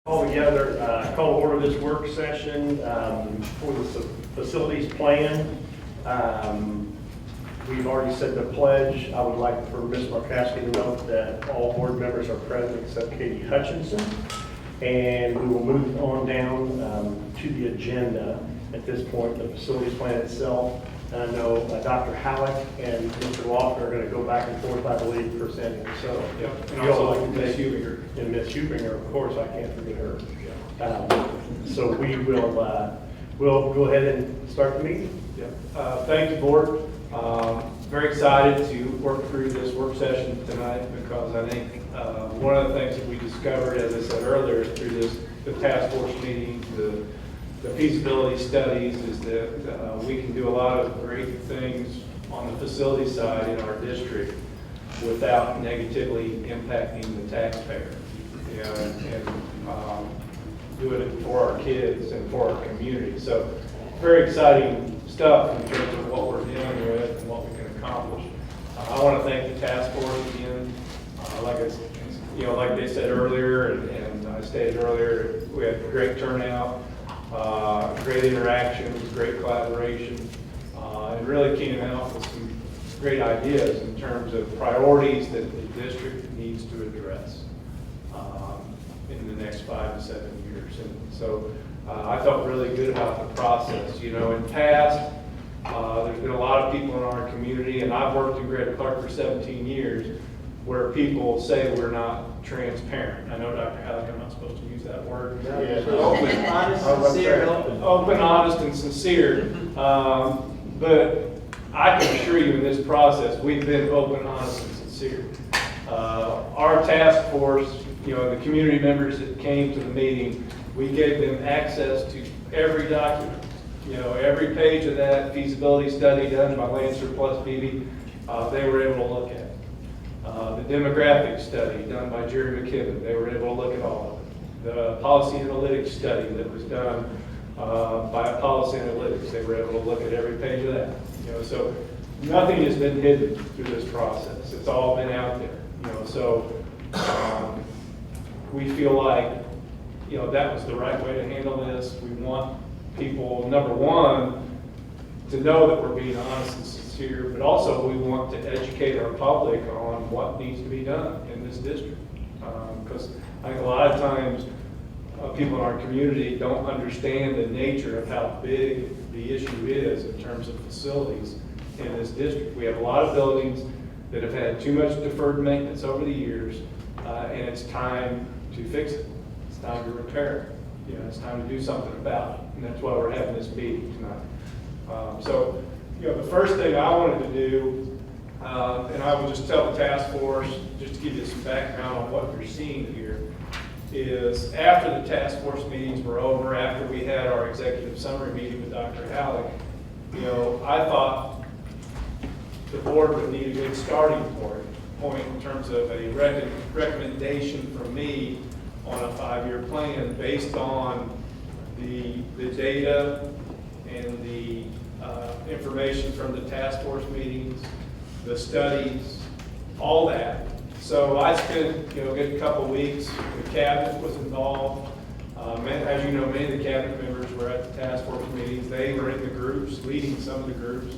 All together, call to order this work session for the facilities plan. We've already said the pledge. I would like for Ms. Markowski to note that all board members are present except Katie Hutchinson. And we will move on down to the agenda. At this point, the facilities plan itself. And I know Dr. Hvac and Mr. Lofton are going to go back and forth, I believe, presenting. So, yep. And also Ms. Hubinger. And Ms. Hubinger, of course, I can't forget her. So we will we'll go ahead and start the meeting. Yep. Thank you, board. Very excited to work through this work session tonight because I think one of the things that we discovered, as I said earlier, through the task force meetings, the feasibility studies, is that we can do a lot of great things on the facility side in our district without negatively impacting the taxpayer. And do it for our kids and for our community. So very exciting stuff in terms of what we're dealing with and what we can accomplish. I want to thank the task force again. Like they said earlier, and I stated earlier, we had great turnout, great interactions, great collaboration, and really came out with some great ideas in terms of priorities that the district needs to address in the next 5 to 7 years. And so I felt really good about the process. You know, in the past, there's been a lot of people in our community, and I've worked in Greater Clark for 17 years, where people say we're not transparent. I know, Dr. Hvac, I'm not supposed to use that word. Open, honest, sincere. Open, honest, and sincere. But I can assure you in this process, we've been open, honest, and sincere. Our task force, the community members that came to the meeting, we gave them access to every document. Every page of that feasibility study done by Lancer plus BB, they were able to look at. The demographic study done by Jerry McKibben, they were able to look at all of it. The policy analytics study that was done by Policy Analytics, they were able to look at every page of that. So nothing has been hidden through this process. It's all been out there. So we feel like that was the right way to handle this. We want people, number one, to know that we're being honest and sincere, but also we want to educate our public on what needs to be done in this district. Because I think a lot of times people in our community don't understand the nature of how big the issue is in terms of facilities in this district. We have a lot of buildings that have had too much deferred maintenance over the years, and it's time to fix it. It's time to repair it. It's time to do something about it, and that's why we're having this meeting tonight. So, the first thing I wanted to do, and I will just tell the task force, just to give you some background on what you're seeing here, is after the task force meetings were over, after we had our executive summary meeting with Dr. Hvac, I thought the board would need a good starting point in terms of a recommendation from me on a 5-year plan based on the data and the information from the task force meetings, the studies, all that. So I spent a good couple of weeks. The cabinet was involved. As you know, many of the cabinet members were at the task force meetings. They were in the groups, leading some of the groups,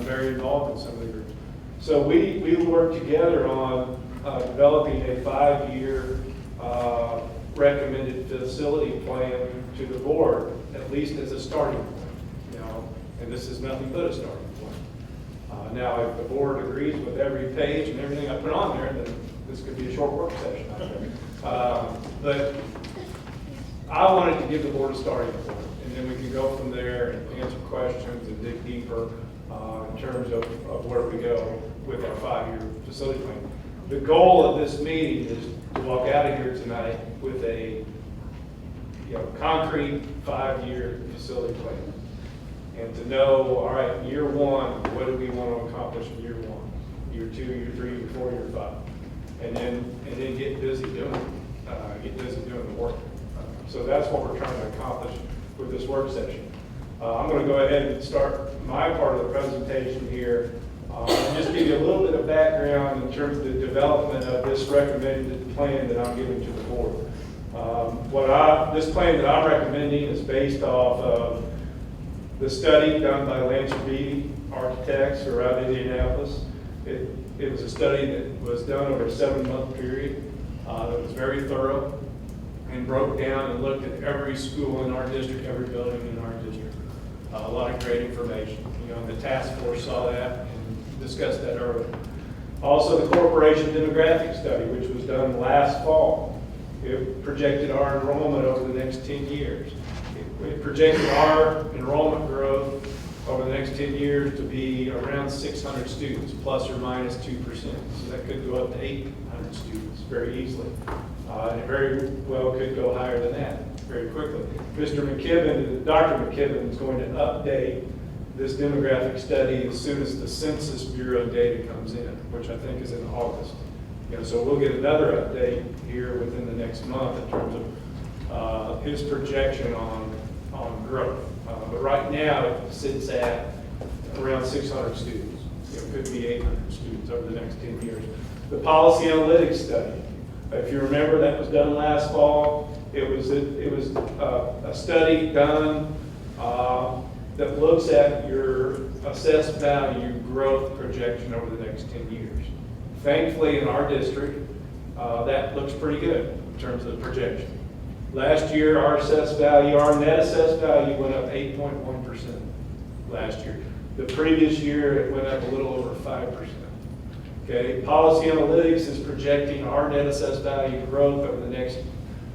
very involved in some of the groups. So we worked together on developing a 5-year recommended facility plan to the board, at least as a starting point. And this is nothing but a starting point. Now, if the board agrees with every page and everything I put on there, then this could be a short work session, I think. But I wanted to give the board a starting point, and then we can go from there and answer questions and dig deeper in terms of where we go with our 5-year facility plan. The goal of this meeting is to walk out of here tonight with a concrete 5-year facility plan. And to know, all right, year 1, what do we want to accomplish in year 1? Year 2, year 3, year 4, year 5. And then get busy doing the work. So that's what we're trying to accomplish with this work session. I'm going to go ahead and start my part of the presentation here. And just give you a little bit of background in terms of the development of this recommended plan that I'm giving to the board. This plan that I'm recommending is based off of the study done by Lancer Beatty Architects around Indianapolis. It was a study that was done over a 7-month period. That was very thorough and broke down and looked at every school in our district, every building in our district. A lot of great information. The task force saw that and discussed that earlier. Also, the corporation demographic study, which was done last fall. It projected our enrollment over the next 10 years. It projected our enrollment growth over the next 10 years to be around 600 students, plus or minus 2%. So that could go up to 800 students very easily. And it very well could go higher than that very quickly. Dr. McKibben is going to update this demographic study as soon as the Census Bureau data comes in, which I think is in August. So we'll get another update here within the next month in terms of his projection on growth. But right now, it sits at around 600 students. It could be 800 students over the next 10 years. The policy analytics study, if you remember, that was done last fall. It was a study done that looks at your assessed value growth projection over the next 10 years. Thankfully, in our district, that looks pretty good in terms of the projection. Last year, our net assessed value went up 8.1% last year. The previous year, it went up a little over 5%. Okay, policy analytics is projecting our net assessed value growth over the next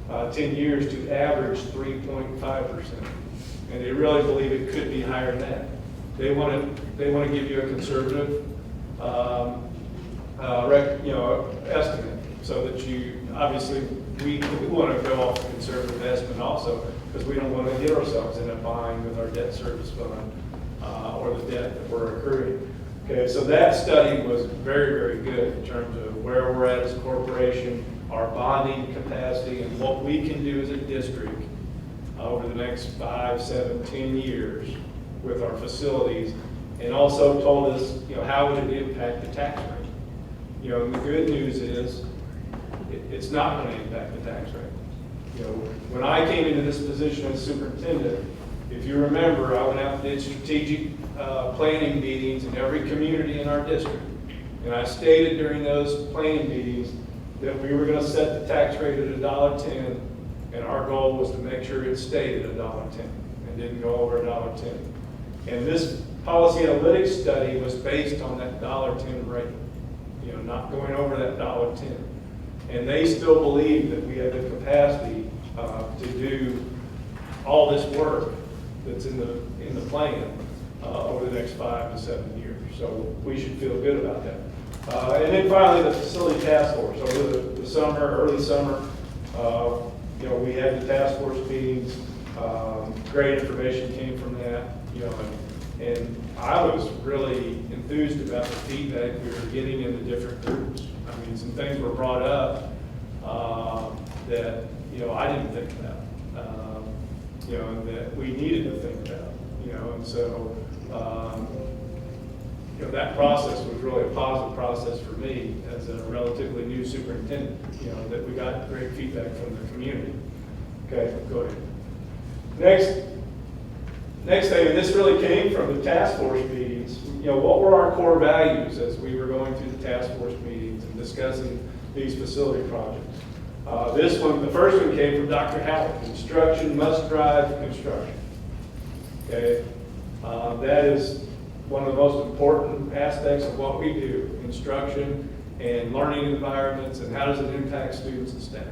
10 years to average 3.5%. And they really believe it could be higher than that. They want to give you a conservative estimate, so that you, obviously, we want to go off a conservative estimate also, because we don't want to get ourselves in a bind with our debt service fund or the debt that we're accruing. Okay, so that study was very, very good in terms of where we're at as a corporation, our bonding capacity, and what we can do as a district over the next 5, 7, 10 years with our facilities, and also told us, how would it impact the tax rate? And the good news is, it's not going to impact the tax rate. When I came into this position as superintendent, if you remember, I went out and did strategic planning meetings in every community in our district. And I stated during those planning meetings that we were going to set the tax rate at $1.10, and our goal was to make sure it stayed at $1.10 and didn't go over $1.10. And this policy analytics study was based on that $1.10 rate, not going over that $1.10. And they still believe that we have the capacity to do all this work that's in the plan over the next 5 to 7 years. So we should feel good about that. And then finally, the facility task force. Over the summer, early summer, we had the task force meetings. Great information came from that. And I was really enthused about the feedback we were getting in the different groups. I mean, some things were brought up that I didn't think about. And that we needed to think about. And so that process was really a positive process for me as a relatively new superintendent. That we got great feedback from the community. Okay, go ahead. Next thing, and this really came from the task force meetings, what were our core values as we were going through the task force meetings and discussing these facility projects? The first one came from Dr. Hvac. Instruction must drive construction. Okay, that is one of the most important aspects of what we do, instruction and learning environments, and how does it impact students and staff.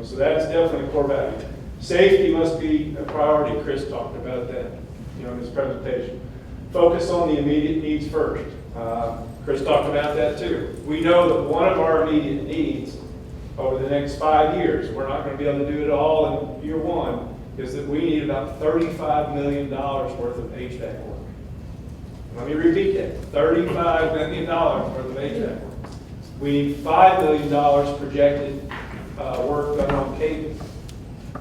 So that's definitely a core value. Safety must be a priority. Chris talked about that, in his presentation. Focus on the immediate needs first. Chris talked about that too. We know that one of our immediate needs over the next 5 years, we're not going to be able to do it all in year one, is that we need about $35 million worth of HVAC work. Let me repeat that, $35 million worth of HVAC work. We need $5 million projected work done on paving.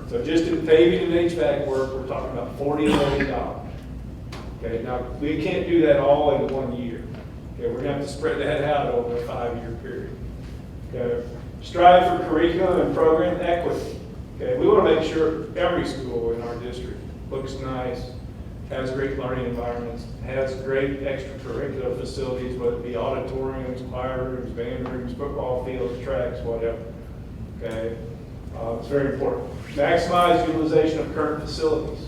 So just in paving and HVAC work, we're talking about $40 million. Okay, now we can't do that all in 1 year. Okay, we're going to have to spread that out over a 5-year period. Okay. Strive for curriculum and program equity. Okay, we want to make sure every school in our district looks nice, has great learning environments, has great extracurricular facilities, whether it be auditoriums, choir rooms, band rooms, football fields, tracks, whatever. Okay, it's very important. Maximize utilization of current facilities,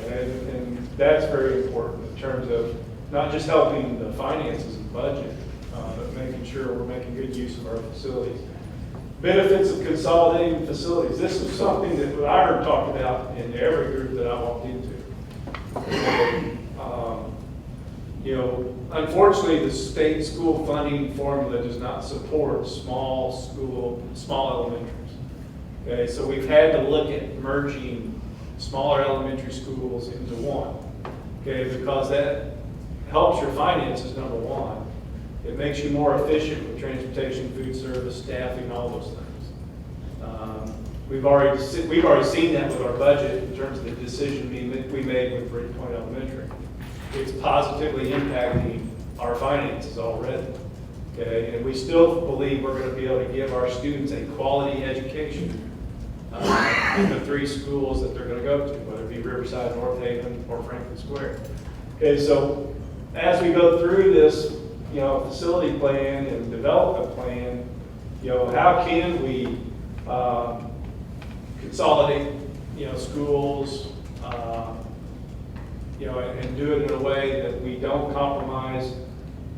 and that's very important in terms of not just helping the finances and budget, but making sure we're making good use of our facilities. Benefits of consolidating facilities. This is something that I heard talked about in every group that I walked into. Unfortunately, the state school funding formula does not support small elementaries. Okay, so we've had to look at merging smaller elementary schools into one. Okay, because that helps your finances, number one. It makes you more efficient with transportation, food service, staffing, all those things. We've already seen that with our budget in terms of the decision we made with Brady Point Elementary. It's positively impacting our finances already. Okay, and we still believe we're going to be able to give our students a quality education in the three schools that they're going to go to, whether it be Riverside, North Haven, or Franklin Square. Okay, so as we go through this, facility plan and development plan, how can we consolidate, schools, and do it in a way that we don't compromise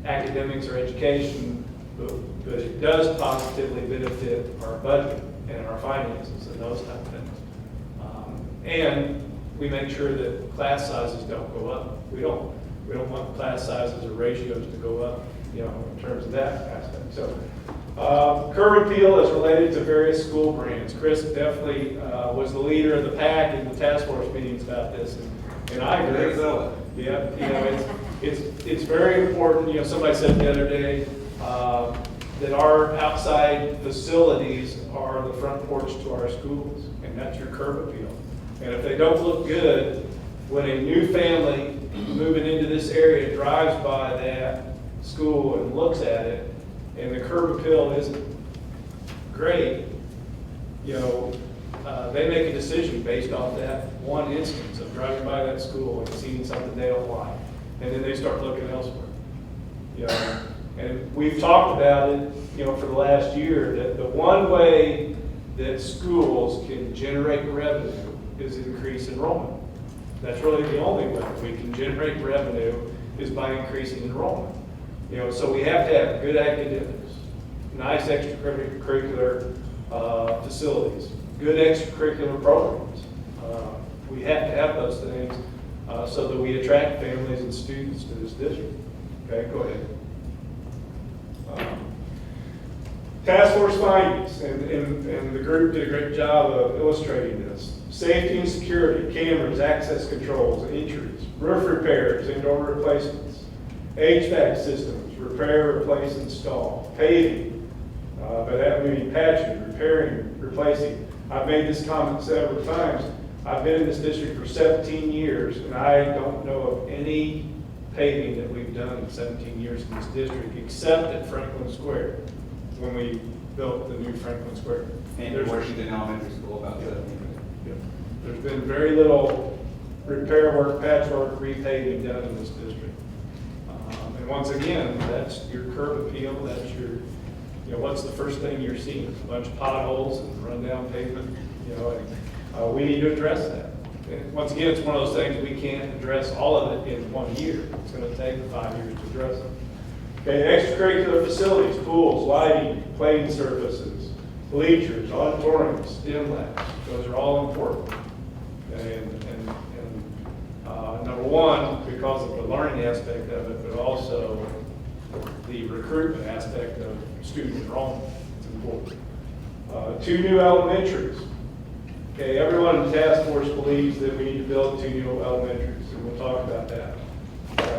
academics or education, but it does positively benefit our budget and our finances and those type of things. And we make sure that class sizes don't go up. We don't want class sizes or ratios to go up, in terms of that aspect. So, curb appeal is related to various school brands. Chris definitely was the leader of the pack in the task force meetings about this, and I agree. Yeah, it's very important. Somebody said the other day that our outside facilities are the front porch to our schools, and that's your curb appeal. And if they don't look good, when a new family moving into this area drives by that school and looks at it, and the curb appeal isn't great, they make a decision based off that one instance of driving by that school and seeing something they don't like, and then they start looking elsewhere. And we've talked about it, for the last year, that the one way that schools can generate revenue is increase enrollment. That's really the only way we can generate revenue is by increasing enrollment. So we have to have good academics, nice extracurricular facilities, good extracurricular programs. We have to have those things so that we attract families and students to this district. Okay, go ahead. Task force findings, and the group did a great job of illustrating this. Safety and security, cameras, access controls, entries, roof repairs, indoor replacements, HVAC systems, repair, replace, install, paving, but that means patching, repairing, replacing. I've made this comment several times. I've been in this district for 17 years, and I don't know of any paving that we've done in 17 years in this district, except at Franklin Square, when we built the new Franklin Square. And Washington Elementary School about that. There's been very little repair work, patchwork, repaving done in this district. And once again, that's your curb appeal, that's your, what's the first thing you're seeing? A bunch of potholes and rundown pavement, and we need to address that. And once again, it's one of those things we can't address all of it in 1 year. It's going to take 5 years to address it. Okay, extracurricular facilities, pools, lighting, playing surfaces, bleachers, auditoriums, STEM labs. Those are all important. Okay, and number one, because of the learning aspect of it, but also the recruitment aspect of student enrollment. It's important. 2 new elementaries. Okay, everyone in the task force believes that we need to build 2 new elementaries, and we'll talk about that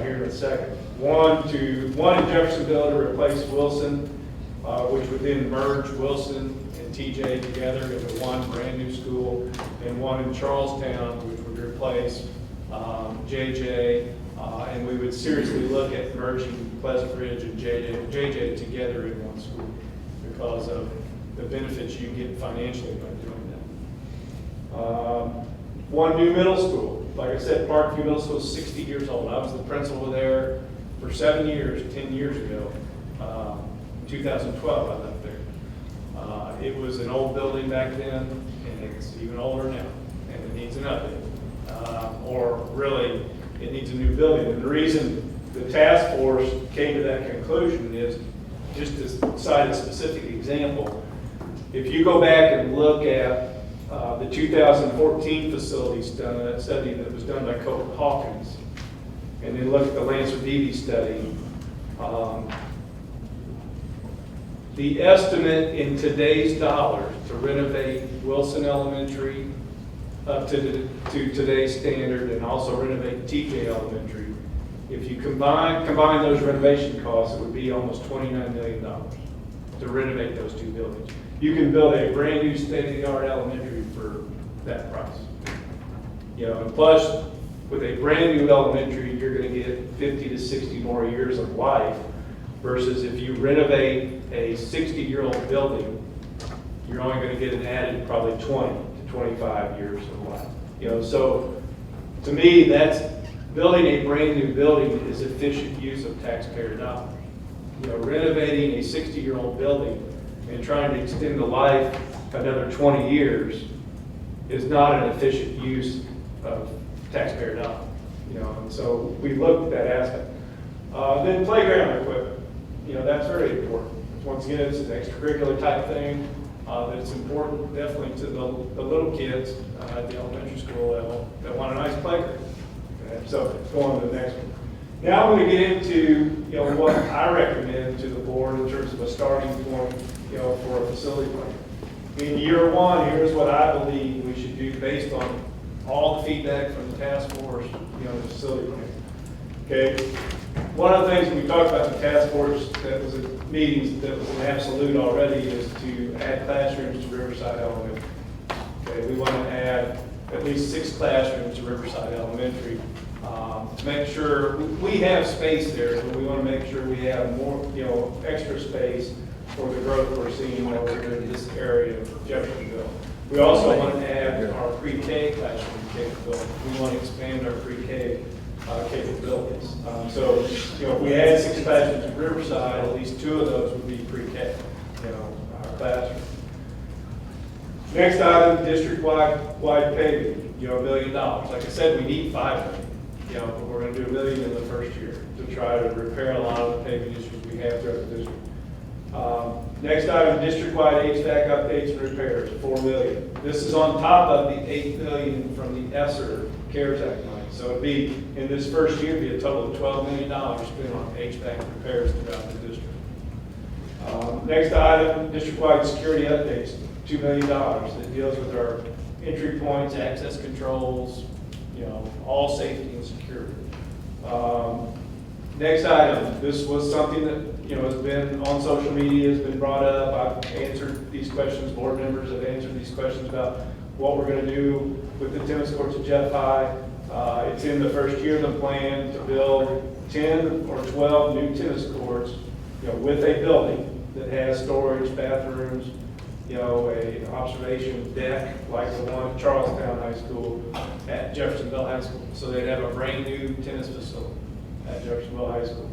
here in a second. One in Jeffersonville to replace Wilson, which would then merge Wilson and TJ together into one brand new school, and one in Charlestown, which would replace JJ, and we would seriously look at merging Pleasant Ridge and JJ together in one school because of the benefits you get financially by doing One new middle school. Like I said, Parkview Middle School is 60 years old. I was the principal there for 7 years, 10 years ago. 2012, I left there. It was an old building back then, and it's even older now, and it needs an update. Or really, it needs a new building. And the reason the task force came to that conclusion is, just to cite a specific example, if you go back and look at the 2014 facility study that was done by Cope Hawkins, and then look at the Lancer-Beebe study, the estimate in today's dollars to renovate Wilson Elementary up to today's standard, and also renovate TJ Elementary, if you combine those renovation costs, it would be almost $29 million to renovate those two buildings. You can build a brand new state-of-the-art elementary for that price. And plus, with a brand new elementary, you're going to get 50 to 60 more years of life, versus if you renovate a 60-year-old building, you're only going to get an added probably 20 to 25 years of life. So to me, that's building a brand new building is efficient use of taxpayer dollars. Renovating a 60-year-old building and trying to extend the life another 20 years is not an efficient use of taxpayer dollars. And so we looked at that aspect. Then playground equipment. That's very important. Once again, it's an extracurricular type thing that's important definitely to the little kids at the elementary school level that want a nice playground. Okay, so going to the next one. Now I'm going to get into what I recommend to the board in terms of a starting point for a facility plan. In year one, here's what I believe we should do based on all the feedback from the task force, the facility plan. Okay. One of the things we talked about in the task force that was at meetings that was an absolute already is to add classrooms to Riverside Elementary. Okay, we want to add at least 6 classrooms to Riverside Elementary to make sure we have space there, but we want to make sure we have more, extra space for the growth we're seeing over in this area of Jeffersonville. We also want to add our pre-K classroom capability. We want to expand our pre-K capabilities. So, if we had 6 classrooms in Riverside, at least 2 of those would be pre-K, classroom. Next item, district-wide paving, $1 million. Like I said, we need $5 million, but we're going to do $1 million in the first year to try to repair a lot of the paving issues we have throughout the district. Next item, district-wide HVAC updates and repairs, $4 million. This is on top of the $8 million from the ESSER CARES Act money. So it'd be, in this first year, be a total of $12 million spent on HVAC repairs throughout the district. Next item, district-wide security updates, $2 million. That deals with our entry points, access controls, all safety and security. Next item, this was something that has been on social media, has been brought up. I've answered these questions. Board members have answered these questions about what we're going to do with the tennis courts at Jeff High. It's in the first year of the plan to build 10 or 12 new tennis courts, with a building that has storage, bathrooms, a observation deck like the one at Charlestown High School, at Jeffersonville High School. So they'd have a brand new tennis facility at Jeffersonville High School.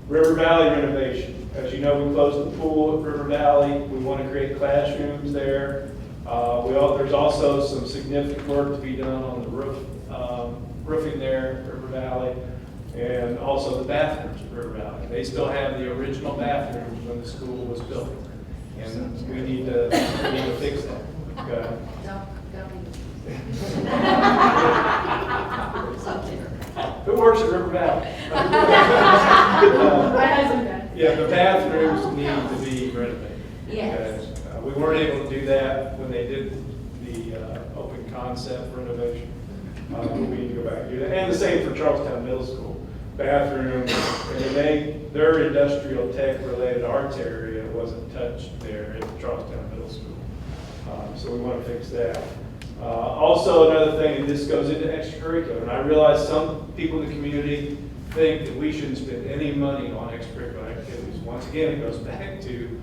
River Valley renovation. As you know, we closed the pool at River Valley. We want to create classrooms there. There's also some significant work to be done on the roofing there at River Valley, and also the bathrooms at River Valley. They still have the original bathrooms when the school was built, and we need to fix that. Okay. Who works at River Valley? Yeah, the bathrooms need to be renovated. Yes. We weren't able to do that when they did the open concept renovation. We need to go back and do that. And the same for Charlestown Middle School. Bathrooms, and their industrial tech related arts area wasn't touched there at Charlestown Middle School. So we want to fix that. Also, another thing, and this goes into extracurricular, and I realize some people in the community think that we shouldn't spend any money on extracurricular activities. Once again, it goes back to,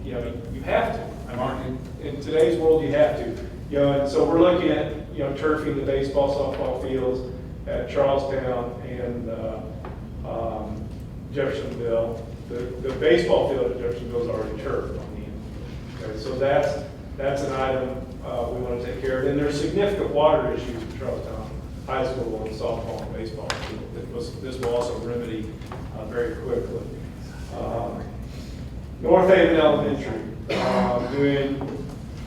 you have to. I mean, in today's world, you have to. You know, and so we're looking at, you know, turfing the baseball, softball fields at Charlestown and Jeffersonville. The baseball field at Jeffersonville is already turfed on the end. Okay, so that's an item we want to take care of. And there's significant water issues at Charlestown High School and softball and baseball. This will also remedy very quickly. North Haven Elementary, doing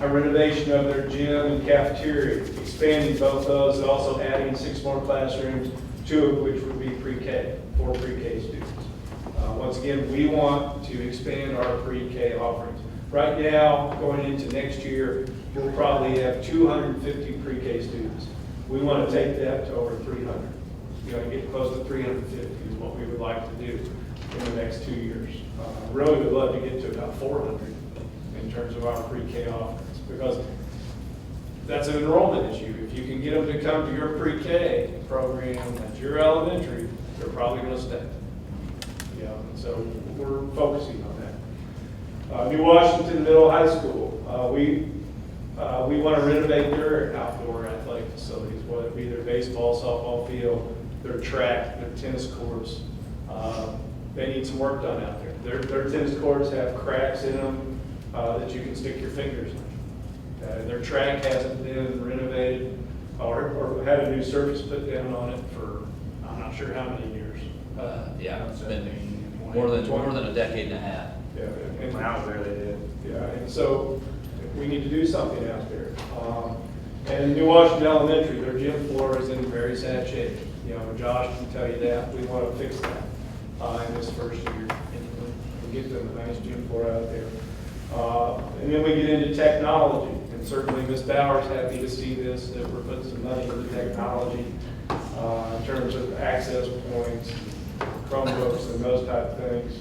a renovation of their gym and cafeteria, expanding both those, and also adding 6 more classrooms, 2 of which would be pre-K, 4 pre-K students. Once again, we want to expand our pre-K offerings. Right now, going into next year, we'll probably have 250 pre-K students. We want to take that to over 300. You know, get close to 350 is what we would like to do in the next 2 years. Really would love to get to about 400 in terms of our pre-K offerings, because that's an enrollment issue. If you can get them to come to your pre-K program at your elementary, they're probably going to stay. You know, so we're focusing on that. New Washington Middle High School, we want to renovate their outdoor athletic facilities, whether it be their baseball, softball field, their track, their tennis courts. They need some work done out there. Their tennis courts have cracks in them that you can stick your fingers in. Their track hasn't been renovated or had a new surface put down on it for, I'm not sure how many years. Yeah, it's been more than a decade and a half. Yeah, and When I was there, they did. yeah, and so we need to do something out there. And New Washington Elementary, their gym floor is in very sad shape. You know, Josh can tell you that. We want to fix that in this first year. And get them a nice gym floor out there. And then we get into technology. And certainly Ms. Bauer's happy to see this, that we're putting some money into technology in terms of access points, Chromebooks and those type of things.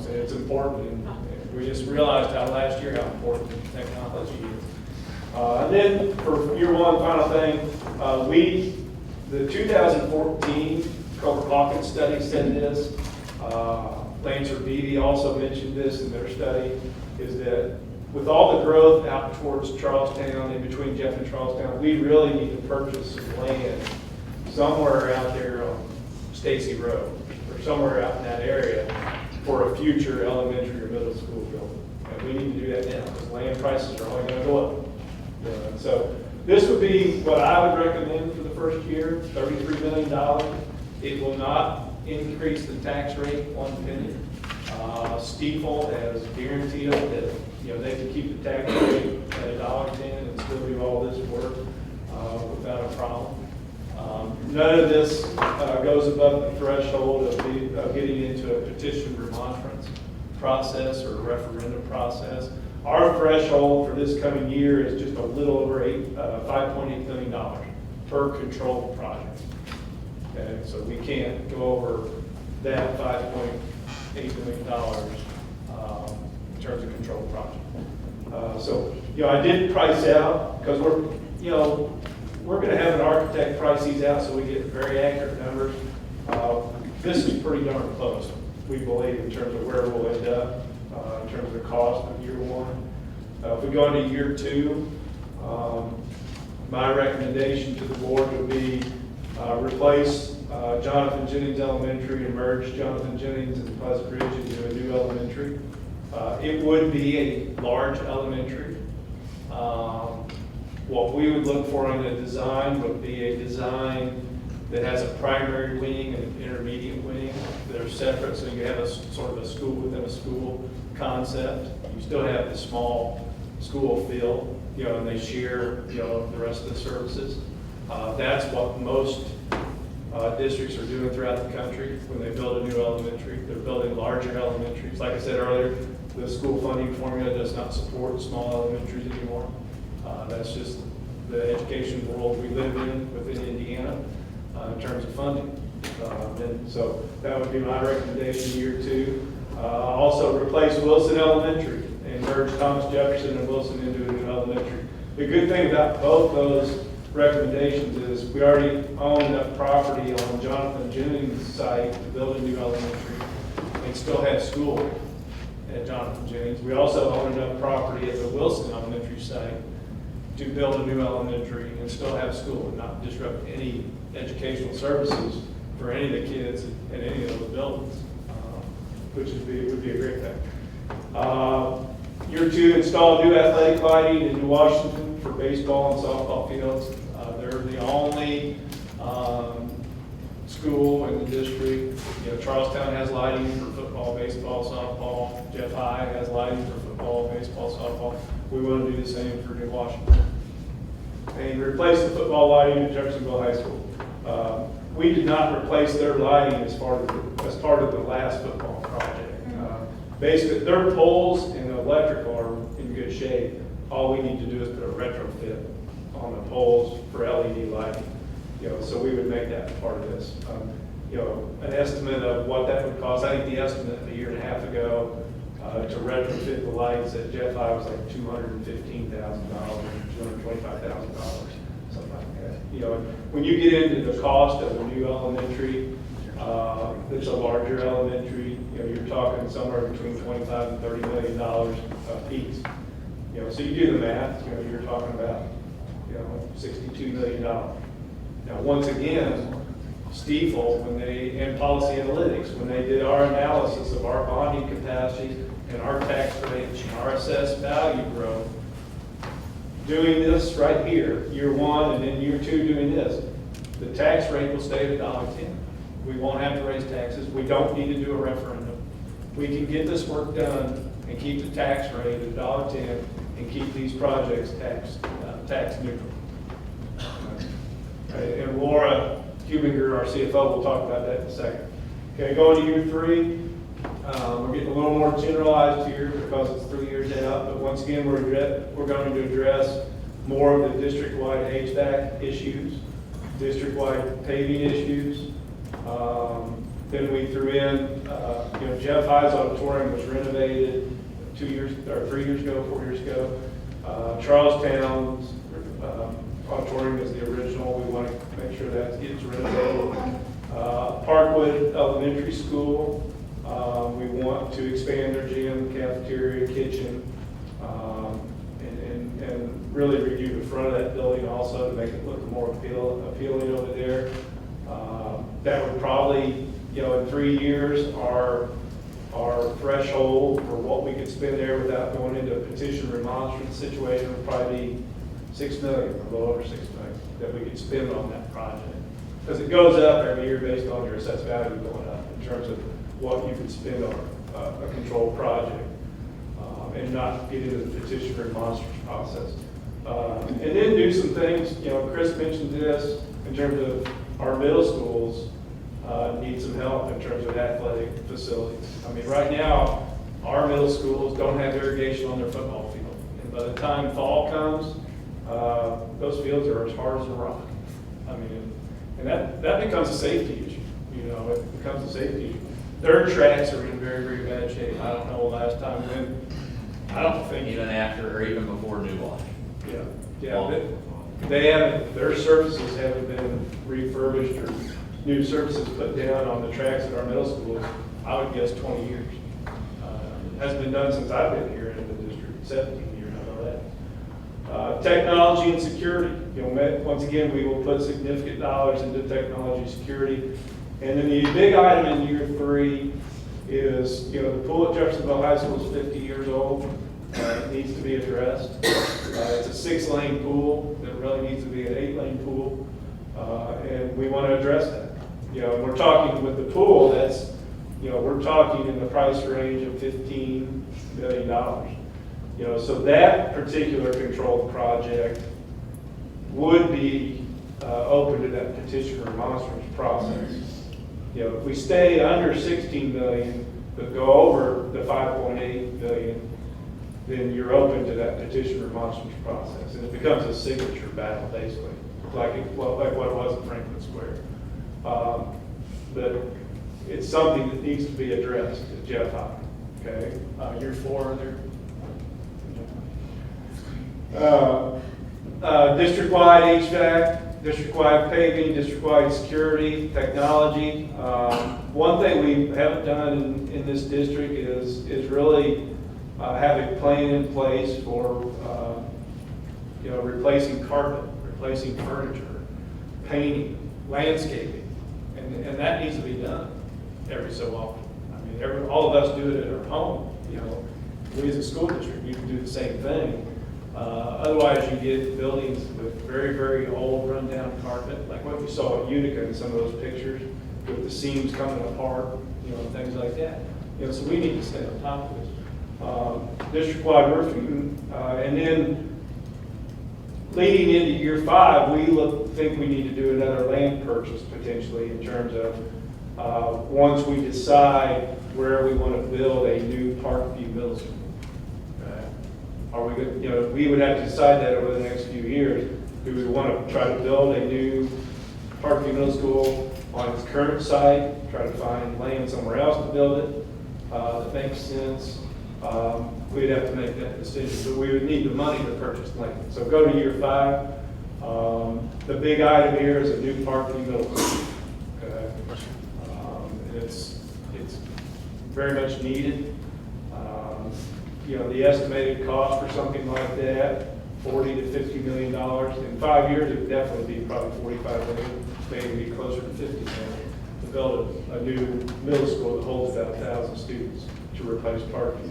And it's important. And we just realized last year how important technology is. And then for year one, final thing, the 2014 Cobra Hawkins study said this. Lancer Beatty also mentioned this in their study, is that with all the growth out towards Charlestown, in between Jeff and Charlestown, we really need to purchase some land somewhere out there on Stacy Road, or somewhere out in that area for a future elementary or middle school building. And we need to do that now, because land prices are only going to go up. So this would be what I would recommend for the first year, $33 million. It will not increase the tax rate 1 penny. Stiefel has guaranteed that they can keep the tax rate at $1.10 and still do all this work without a problem. None of this goes above the threshold of getting into a petition remonstrance process or a referendum process. Our threshold for this coming year is just a little over $5.8 million per controlled project. Okay, so we can't go over that $5.8 million in terms of controlled project. So I did price out, because we're going to have an architect price these out so we get very accurate numbers. This is pretty darn close, we believe, in terms of where we'll end up. In terms of the cost of year one. If we go into year two, my recommendation to the board would be replace Jonathan Jennings Elementary and merge Jonathan Jennings and Pleasant Ridge into a new elementary. It would be a large elementary. What we would look for in a design would be a design that has a primary wing and an intermediate wing that are separate, so you have a sort of a school within a school concept. You still have the small school feel, and they share, the rest of the services. That's what most districts are doing throughout the country when they build a new elementary. They're building larger elementaries. Like I said earlier, the school funding formula does not support small elementaries anymore. That's just the education world we live in within Indiana in terms of funding. And so that would be my recommendation year two. Also replace Wilson Elementary and merge Thomas Jefferson and Wilson into a new elementary. The good thing about both those recommendations is we already own enough property on Jonathan Jennings' site to build a new elementary and still have school at Jonathan Jennings. We also own enough property at the Wilson Elementary site to build a new elementary and still have school and not disrupt any educational services for any of the kids in any of those buildings, which would be a great thing. Year 2, install new athletic lighting in New Washington for baseball and softball fields. They're the only school in the district. You know, Charlestown has lighting for football, baseball, softball. Jeff High has lighting for football, baseball, softball. We want to do the same for New Washington. And replace the football lighting at Jeffersonville High School. We did not replace their lighting as part of the last football project. Basically, their poles and the electrical are in good shape. All we need to do is put a retrofit on the poles for LED lighting. You know, so we would make that part of this. You know, an estimate of what that would cost. I think the estimate a year and a half ago to retrofit the lights at Jeff High was like $215,000, $225,000, something like that. You know, when you get into the cost of a new elementary, it's a larger elementary. You know, you're talking somewhere between $25 and $30 million a piece. You know, so you do the math. You know, you're talking about $62 million. Now, once again, Stiefel, and Policy Analytics, when they did our analysis of our bonding capacity and our tax rates and our assessed value growth, doing this right here, year 1 and then year 2 doing this, the tax rate will stay at $1.10. We won't have to raise taxes. We don't need to do a referendum. We can get this work done and keep the tax rate at $1.10 and keep these projects tax neutral. And Laura Hubinger, our CFO, will talk about that in a second. Okay, going to year 3, we're getting a little more generalized here because it's 3 years out, but once again, we're going to address more of the district-wide HVAC issues, district-wide paving issues. Then we threw in, Jeff High's auditorium was renovated 3 years ago, 4 years ago. Charlestown's auditorium is the original. We want to make sure that gets renovated. Parkwood Elementary School, we want to expand their gym, cafeteria, kitchen, and really redo the front of that building also to make it look more appealing over there. That would probably, in 3 years, our threshold for what we could spend there without going into a petition remonstrance situation would probably be $6 million, or a little over $6 million, that we could spend on that project. Because it goes up every year based on your assessed value going up in terms of what you could spend on a controlled project and not get into the petition remonstrance process. And then do some things, Chris mentioned this, in terms of our middle schools need some help in terms of athletic facilities. I mean, right now, our middle schools don't have irrigation on their football field. And by the time fall comes, those fields are as hard as a rock. I mean, and that becomes a safety issue. It becomes a safety issue. Their tracks are in very, very bad shape. I don't know the last time when. I don't think. Even after or even before new launch. Yeah. They haven't. Their surfaces haven't been refurbished or new surfaces put down on the tracks at our middle schools. I would guess 20 years. It hasn't been done since I've been here in the district. 17 years. I know that. Technology and security. Once again, we will put significant dollars into technology security. And then the big item in year 3 is, the pool at Jeffersonville High School is 50 years old. It needs to be addressed. It's a 6-lane pool that really needs to be an 8-lane pool. And we want to address that. And we're talking with the pool, that's, we're talking in the price range of $15 million. So that particular controlled project would be open to that petition remonstrance process. If we stay under 16 million, but go over the 5.8 billion, then you're open to that petition remonstrance process. And it becomes a signature battle, basically, like what it was at Franklin Square. But it's something that needs to be addressed at Jeff High. Okay, year 4 there. District-wide HVAC, district-wide paving, district-wide security, technology. One thing we haven't done in this district is really have a plan in place for you know, replacing carpet, replacing furniture, painting, landscaping, and that needs to be done every so often. I mean, all of us do it at our home, you know. We as a school district, you can do the same thing. Otherwise, you get buildings with very, very old rundown carpet, like what you saw at Utica in some of those pictures, with the seams coming apart, you know, and things like that. You know, so we need to stay on top of this. District-wide roofing, and then leading into year 5, we think we need to do another land purchase potentially in terms of once we decide where we want to build a new Parkview Middle School. Are we good? You know, we would have to decide that over the next few years. Do we want to try to build a new Parkview Middle School on its current site, try to find land somewhere else to build it that makes sense? We'd have to make that decision, but we would need the money to purchase land. So go to year 5. The big item here is a new Parkview Middle School. Okay. It's very much needed. You know, the estimated cost for something like that, $40 to $50 million. In 5 years, it would definitely be probably 45 million, maybe be closer to 50 million to build a new middle school that holds about 1,000 students to replace Parkview.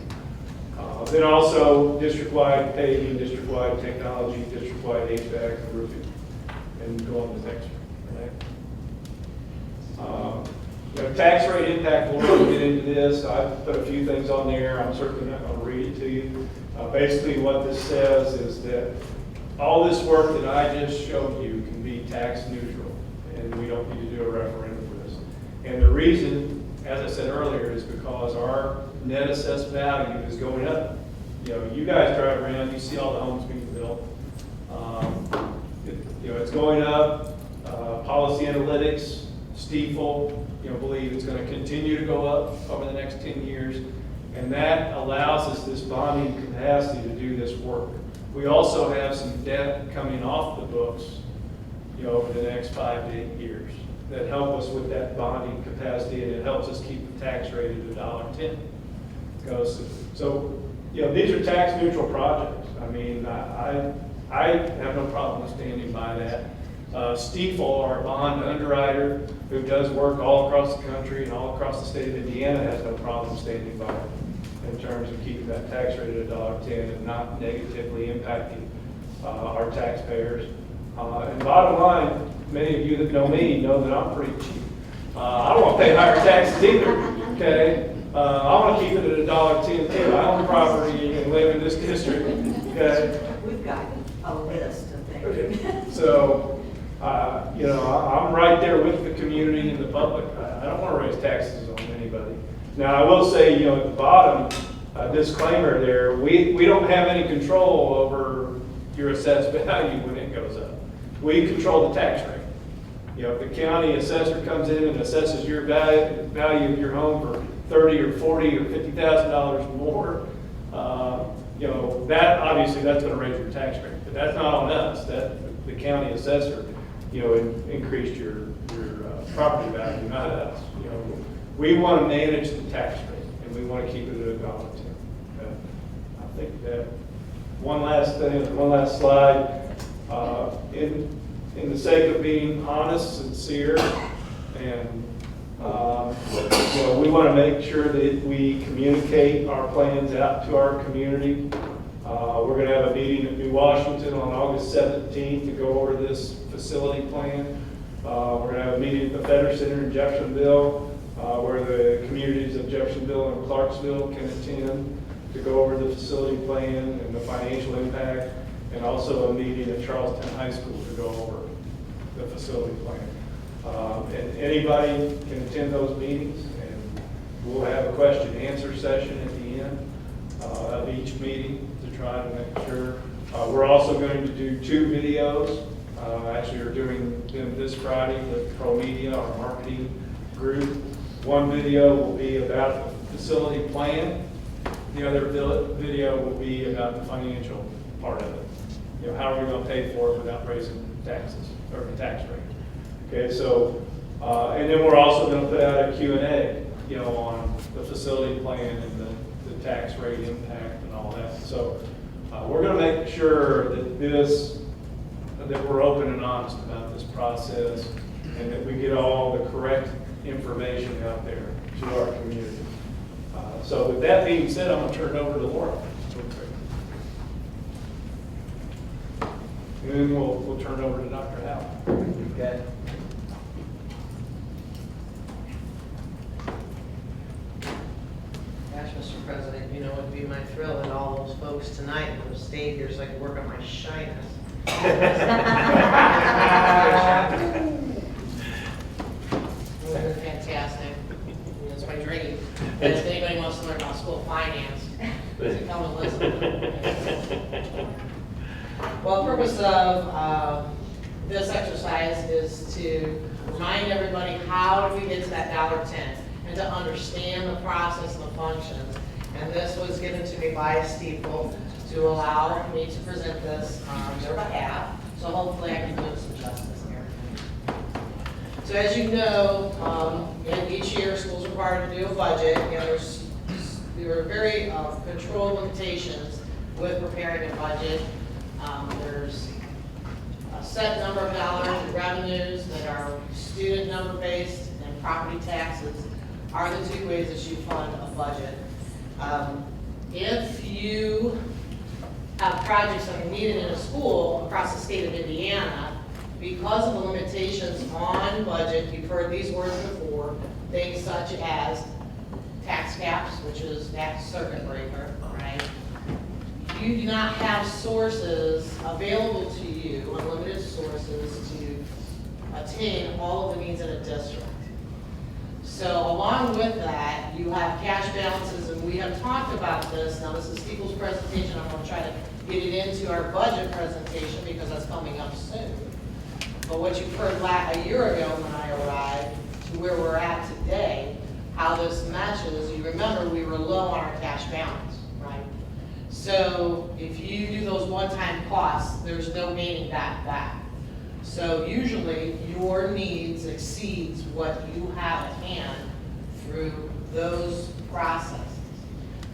Then also district-wide paving, district-wide technology, district-wide HVAC and roofing, and go on to the next one. Right? You know, tax rate impact, we'll really get into this. I've put a few things on there. I'm certainly not going to read it to you. Basically what this says is that all this work that I just showed you can be tax neutral, and we don't need to do a referendum for this. And the reason, as I said earlier, is because our net assessed value is going up. You know, you guys drive around, you see all the homes being built. You know, it's going up. Policy Analytics, Stiefel, you know, believe it's going to continue to go up over the next 10 years. And that allows us this bonding capacity to do this work. We also have some debt coming off the books, you know, over the next 5 to 8 years that help us with that bonding capacity, and it helps us keep the tax rate at $1.10. So, you know, these are tax neutral projects. I mean, I have no problem standing by that. Stiefel, our bond underwriter, who does work all across the country and all across the state of Indiana, has no problem standing by it in terms of keeping that tax rate at $1.10 and not negatively impacting our taxpayers. And bottom line, many of you that know me know that I'm pretty cheap. I don't want to pay higher taxes either, okay? I want to keep it at $1.10 too. I own property and live in this district, okay? We've got a list of things. Okay. So, you know, I'm right there with the community and the public. I don't want to raise taxes on anybody. Now, I will say, you know, at the bottom, disclaimer there, we don't have any control over your assessed value when it goes up. We control the tax rate. You know, if the county assessor comes in and assesses your value of your home for $30 or $40 or $50,000 more, you know, that obviously that's going to raise your tax rate. But that's not on us. That the county assessor, you know, increased your property value, not us. You know, we want to manage the tax rate, and we want to keep it at $1.10. Okay? I think that one last thing, one last slide. In the sake of being honest, sincere, and you know, we want to make sure that we communicate our plans out to our community. We're going to have a meeting in New Washington on August 17th to go over this facility plan. We're going to have a meeting at the Feder Center in Jeffersonville, where the communities of Jeffersonville and Clarksville can attend to go over the facility plan and the financial impact, and also a meeting at Charlestown High School to go over the facility plan. And anybody can attend those meetings, and we'll have a question and answer session at the end of each meeting to try to make sure. We're also going to do 2 videos. Actually, we're doing them this Friday with Pro Media, our marketing group. One video will be about the facility plan. The other video will be about the financial part of it. You know, how are we going to pay for it without raising taxes or the tax rate? Okay, so, and then we're also going to put out a Q&A, you know, on the facility plan and the tax rate impact and all that. So We're gonna make sure that we're open and honest about this process and that we get all the correct information out there to our community. So with that being said, I'm gonna turn it over to Laura. And then we'll turn it over to Dr. Howell. Okay. Gosh, Mr. President, you know, it'd be my thrill that all those folks tonight would have stayed here so I could work on my shyness. It would have been fantastic. That's my dream. And if anybody wants to learn about school finance, come and listen. Well, the purpose of this exercise is to remind everybody how do we get to that $1.10 and to understand the process and the functions. And this was given to me by Steeple to allow me to present this on their behalf. So hopefully I can do some justice here. So as you know, each year schools are required to do a budget, and there are very controlled limitations with preparing a budget. There's a set number of dollars in revenues that are student number based, and property taxes are the two ways that you fund a budget. If you have projects that are needed in a school across the state of Indiana, because of the limitations on budget, you've heard these words before, things such as tax caps, which is that circuit breaker, right? You do not have sources available to you, unlimited sources, to attain all of the needs in a district. So along with that, you have cash balances, and we have talked about this. Now, this is Steeple's presentation. I'm going to try to get it into our budget presentation because that's coming up soon. But what you've heard a year ago when I arrived to where we're at today, how this matches, you remember we were low on our cash balance, right? So if you do those one-time costs, there's no gaining that back. So usually your needs exceeds what you have at hand through those processes,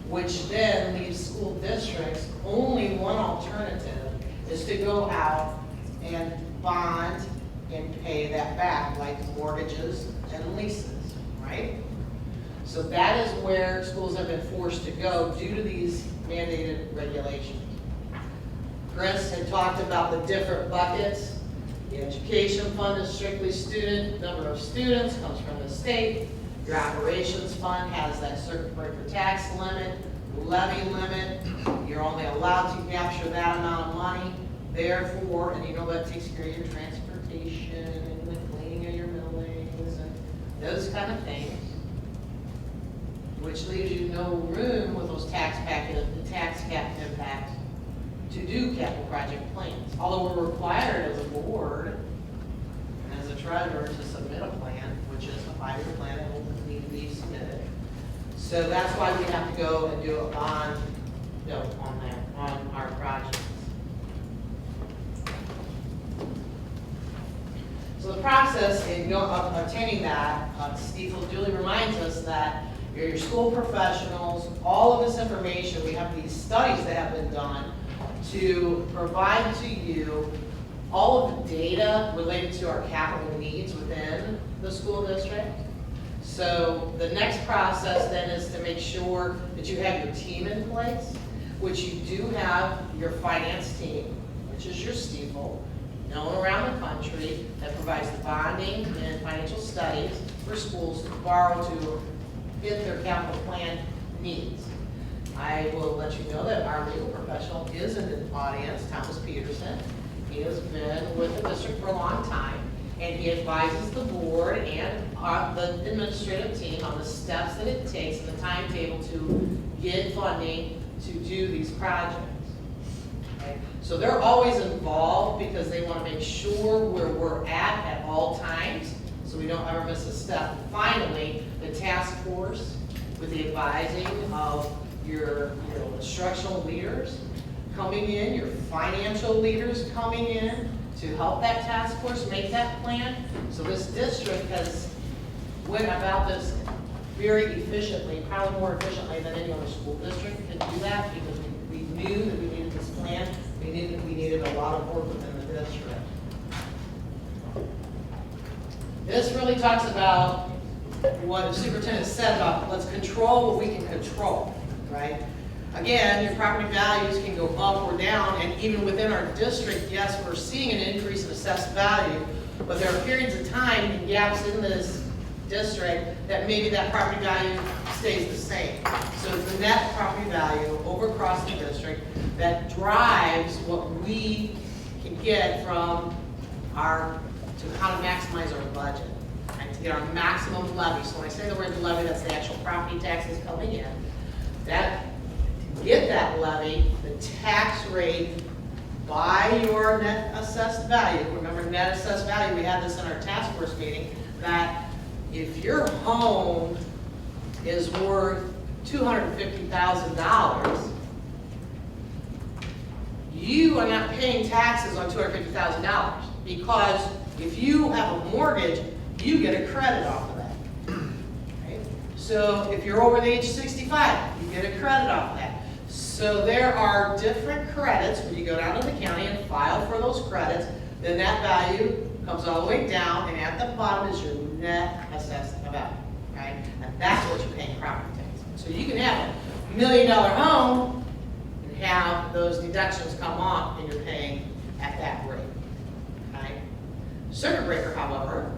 which then leaves school districts only one alternative is to go out and bond and pay that back, like mortgages and leases, right? So that is where schools have been forced to go due to these mandated regulations. Chris had talked about the different buckets. The education fund is strictly student, number of students comes from the state. Your operations fund has that circuit breaker tax limit, levy limit. You're only allowed to capture that amount of money. Therefore, and you know that takes care of your transportation and the cleaning of your buildings and those kind of things, which leaves you no room with those tax cap impacts to do capital project plans. Although we're required as a board and as a treasurer to submit a plan, which is a 5-year plan that will need to be submitted. So that's why we have to go and do a bond note on our projects. So the process in obtaining that, Steve duly reminds us that your school professionals, all of this information, we have these studies that have been done to provide to you all of the data related to our capital needs within the school district. So the next process then is to make sure that you have your team in place, which you do have your finance team, which is your Steeple, known around the country, that provides the bonding and financial studies for schools to borrow to get their capital plan needs. I will let you know that our legal professional is in the audience, Thomas Peterson. He has been with the district for a long time, and he advises the board and the administrative team on the steps that it takes and the timetable to get funding to do these projects. Okay? So they're always involved because they want to make sure where we're at all times, so we don't ever miss a step. And finally, the task force with the advising of your instructional leaders coming in, your financial leaders coming in to help that task force make that plan. So this district has went about this very efficiently, probably more efficiently than any other school district can do that, because we knew knew that we needed this plan. We knew that we needed a lot of work within the district. This really talks about what the superintendent said about let's control what we can control, right? Again, your property values can go up or down, and even within our district, yes, we're seeing an increase in assessed value, but there are periods of time and gaps in this district that maybe that property value stays the same. So it's the net property value over across the district that drives what we can get from our, to how to maximize our budget, and to get our maximum levy. So when I say the word levy, that's the actual property taxes coming in. That, to get that levy, the tax rate by your net assessed value, remember net assessed value, we had this in our task force meeting, that if your home is worth $250,000, you are not paying taxes on $250,000, because if you have a mortgage, you get a credit off of that. Right? So if you're over the age of 65, you get a credit off of that. So there are different credits where you go down to the county and file for those credits, then that value comes all the way down, and at the bottom is your net assessed value, right? And that's what you're paying property tax. So you can have $1 million home and have those deductions come off, and you're paying at that rate, okay? Circuit breaker, however,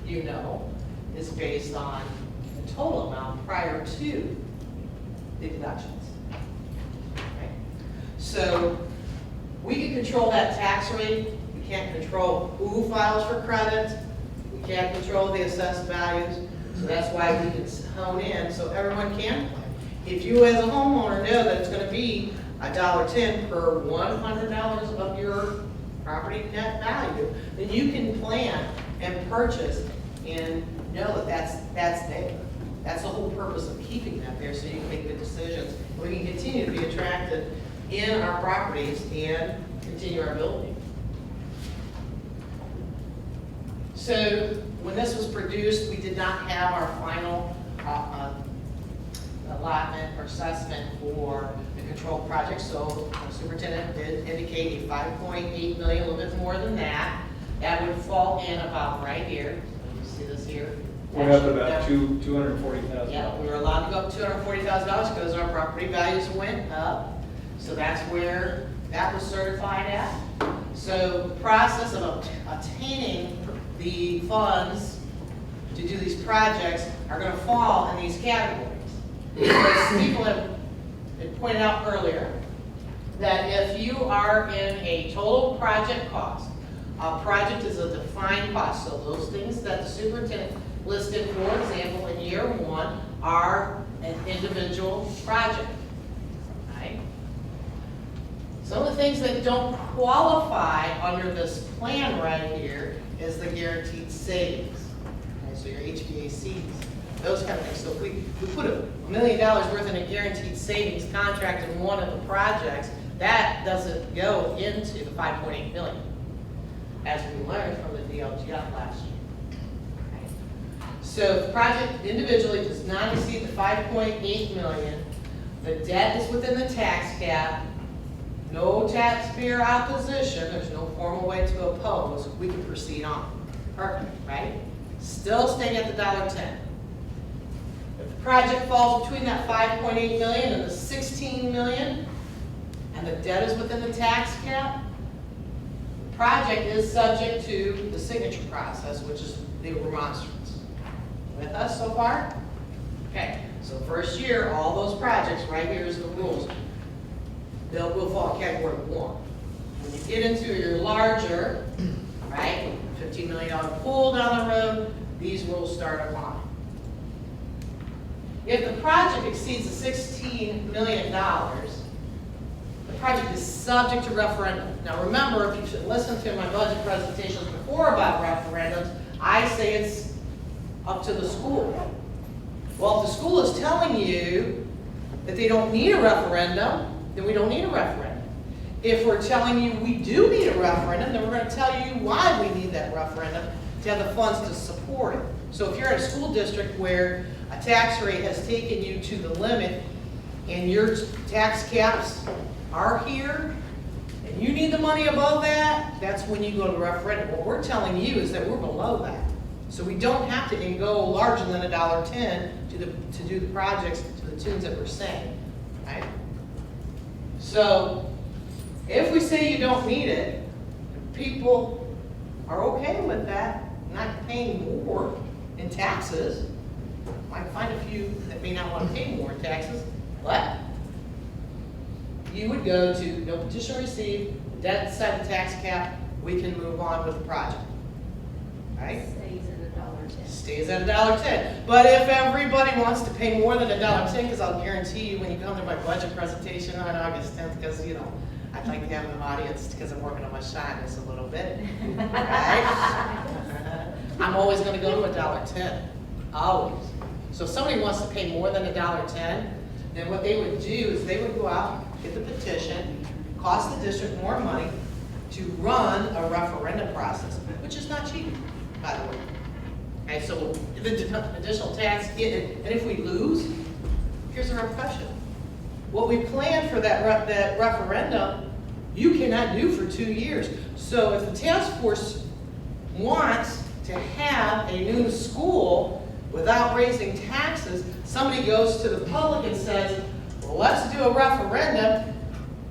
you know, is based on the total amount prior to the deductions. Okay? So we can control that tax rate. We can't control who files for credit. We can't control the assessed values. So that's why we can hone in so everyone can plan. If you as a homeowner know that it's going to be $1.10 per $100 of your property net value, then you can plan and purchase and know that that's there. That's the whole purpose of keeping that there, so you can make good decisions. We can continue to be attractive in our properties and continue our building. So when this was produced, we did not have our final allotment or assessment for the control project, so the superintendent did indicate a $5.8 million, a little bit more than that. That would fall in about right here. You see this here? We're up about $240,000. Yeah, we were allowed to go up $240,000 because our property values went up. So that's where that was certified at. So the process of obtaining the funds to do these projects are going to fall in these categories. As people have pointed out earlier, that if you are in a total project cost, a project is a defined cost. So those things that the superintendent listed, for example, in year one, are an individual project. Right? Some of the things that don't qualify under this plan right here is the guaranteed savings. Okay, so your HVACs, those kind of things. So if we put $1 million worth in a guaranteed savings contract in one of the projects, that doesn't go into the $5.8 million, as we learned from the DLGF last year. Okay. So if the project individually does not exceed the $5.8 million, the debt is within the tax cap, no taxpayer opposition, there's no formal way to oppose, we can proceed on. Perfect, right? Still staying at the $1.10. If the project falls between that $5.8 million and the $16 million, and the debt is within the tax cap, the project is subject to the signature process, which is the remonstrance. With us so far? Okay, so first year, all those projects, right here is the rules. Will fall in category 1. When you get into your larger, right, $15 million pool down the road, these rules start applying. If the project exceeds the $16 million, the project is subject to referendum. Now remember, if you should listen to my budget presentations before about referendums, I say it's up to the school. Well, if the school is telling you that they don't need a referendum, then we don't need a referendum. If we're telling you we do need a referendum, then we're going to tell you why we need that referendum to have the funds to support it. So if you're at a school district where a tax rate has taken you to the limit and your tax caps are here, and you need the money above that, that's when you go to the referendum. What we're telling you is that we're below that. So we don't have to go larger than $1.10 to do the projects to the tunes that we're saying, right? So if we say you don't need it, people are okay with that, not paying more in taxes. Might find a few that may not want to pay more in taxes, but you would go to no petition received, debt side of tax cap, we can move on with the project. Right? Stays at $1.10. But if everybody wants to pay more than $1.10, because I'll guarantee you when you come to my budget presentation on August 10th, because you know, I'd like to have an audience because I'm working on my shyness a little bit. Right? I'm always going to go to $1.10. Always. So if somebody wants to pay more than $1.10, then what they would do is they would go out, get the petition, cost the district more money to run a referendum process, which is not cheap, by the way. Okay, so the additional tax, and if we lose, here's the repercussion. What we planned for that referendum, you cannot do for 2 years. So if the task force wants to have a new school without raising taxes, somebody goes to the public and says, well, let's do a referendum.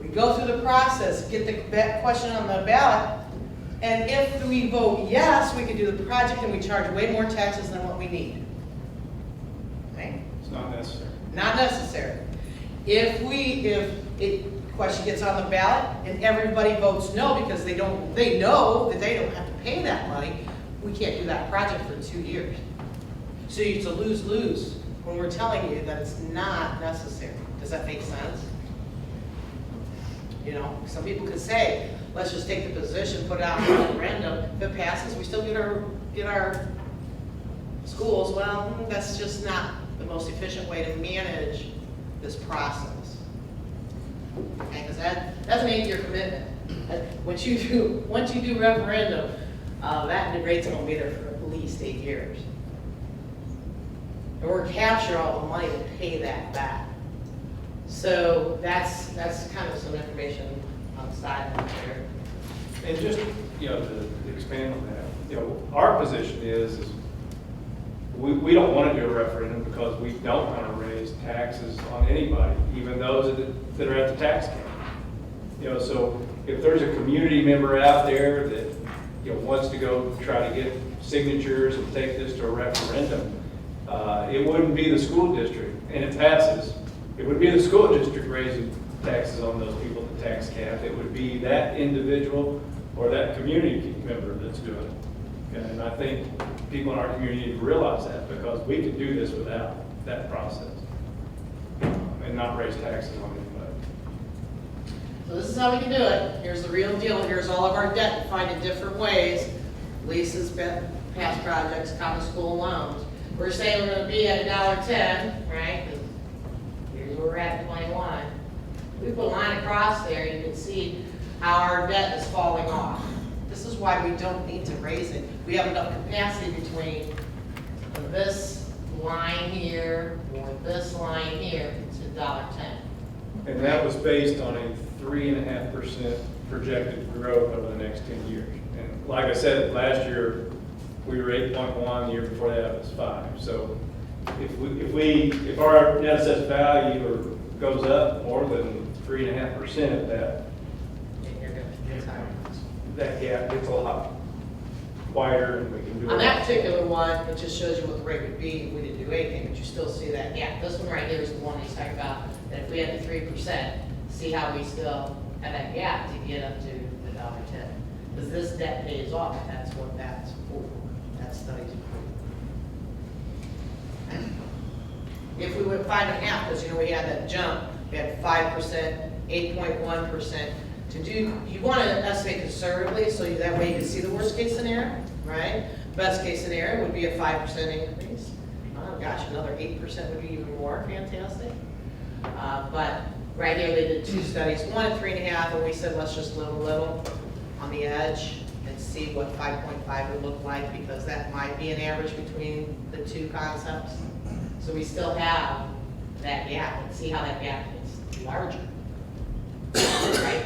We go through the process, get the question on the ballot, and if we vote yes, we can do the project and we charge way more taxes than what we need. Okay? It's not necessary. Not necessary. If the question gets on the ballot and everybody votes no because they know that they don't have to pay that money, we can't do that project for 2 years. So it's a lose-lose when we're telling you that it's not necessary. Does that make sense? You know, some people could say, let's just take the position, put it out in a referendum. If it passes, we still get our schools. Well, that's just not the most efficient way to manage this process. Okay, because that's an 8-year commitment. Once you do referendum, that rate's going to be there for at least 8 years. And we're capture all the money to pay that back. So that's kind of some information on the side there. And just, you know, to expand on that, you know, our position is we don't want to do a referendum because we don't want to raise taxes on anybody, even those that are at the tax cap. You know, so if there's a community member out there that, you know, wants to go try to get signatures and take this to a referendum, it wouldn't be the school district, and it passes. It would be the school district raising taxes on those people at the tax cap. It would be that individual or that community member that's doing it. Okay, and I think people in our community need to realize that because we could do this without that process and not raise taxes on anybody. So this is how we can do it. Here's the real deal. Here's all of our debt defined in different ways. Leases, past projects, common school loans. We're saying we're going to be at $1.10, right? Here's where we're at in 21. We put a line across there, you can see how our debt is falling off. This is why we don't need to raise it. We have enough capacity between this line here or this line here to $1.10. And that was based on a 3.5% projected growth over the next 10 years. And like I said, last year we were 8.1, the year before that was 5. So if our net assessed value goes up more than 3.5%, that gap gets a lot wider and we can do it. On that particular one, it just shows you what the rate would be if we didn't do anything, but you still see that gap. This one right here is the one he's talking about, that if we had the 3%, see how we still have that gap to get up to the $1.10. Because this debt pays off, that's what that's for. That study's for. If we went 5.5, because you know we had that jump, we had 5%, 8.1%. You want to estimate conservatively, so that way you can see the worst case scenario, right? Best case scenario would be a 5% increase. Oh gosh, another 8% would be even more fantastic. But right here they did 2 studies, one at 3.5, and we said let's just live a little on the edge and see what 5.5 would look like, because that might be an average between the two concepts. So we still have that gap and see how that gap gets larger. Right?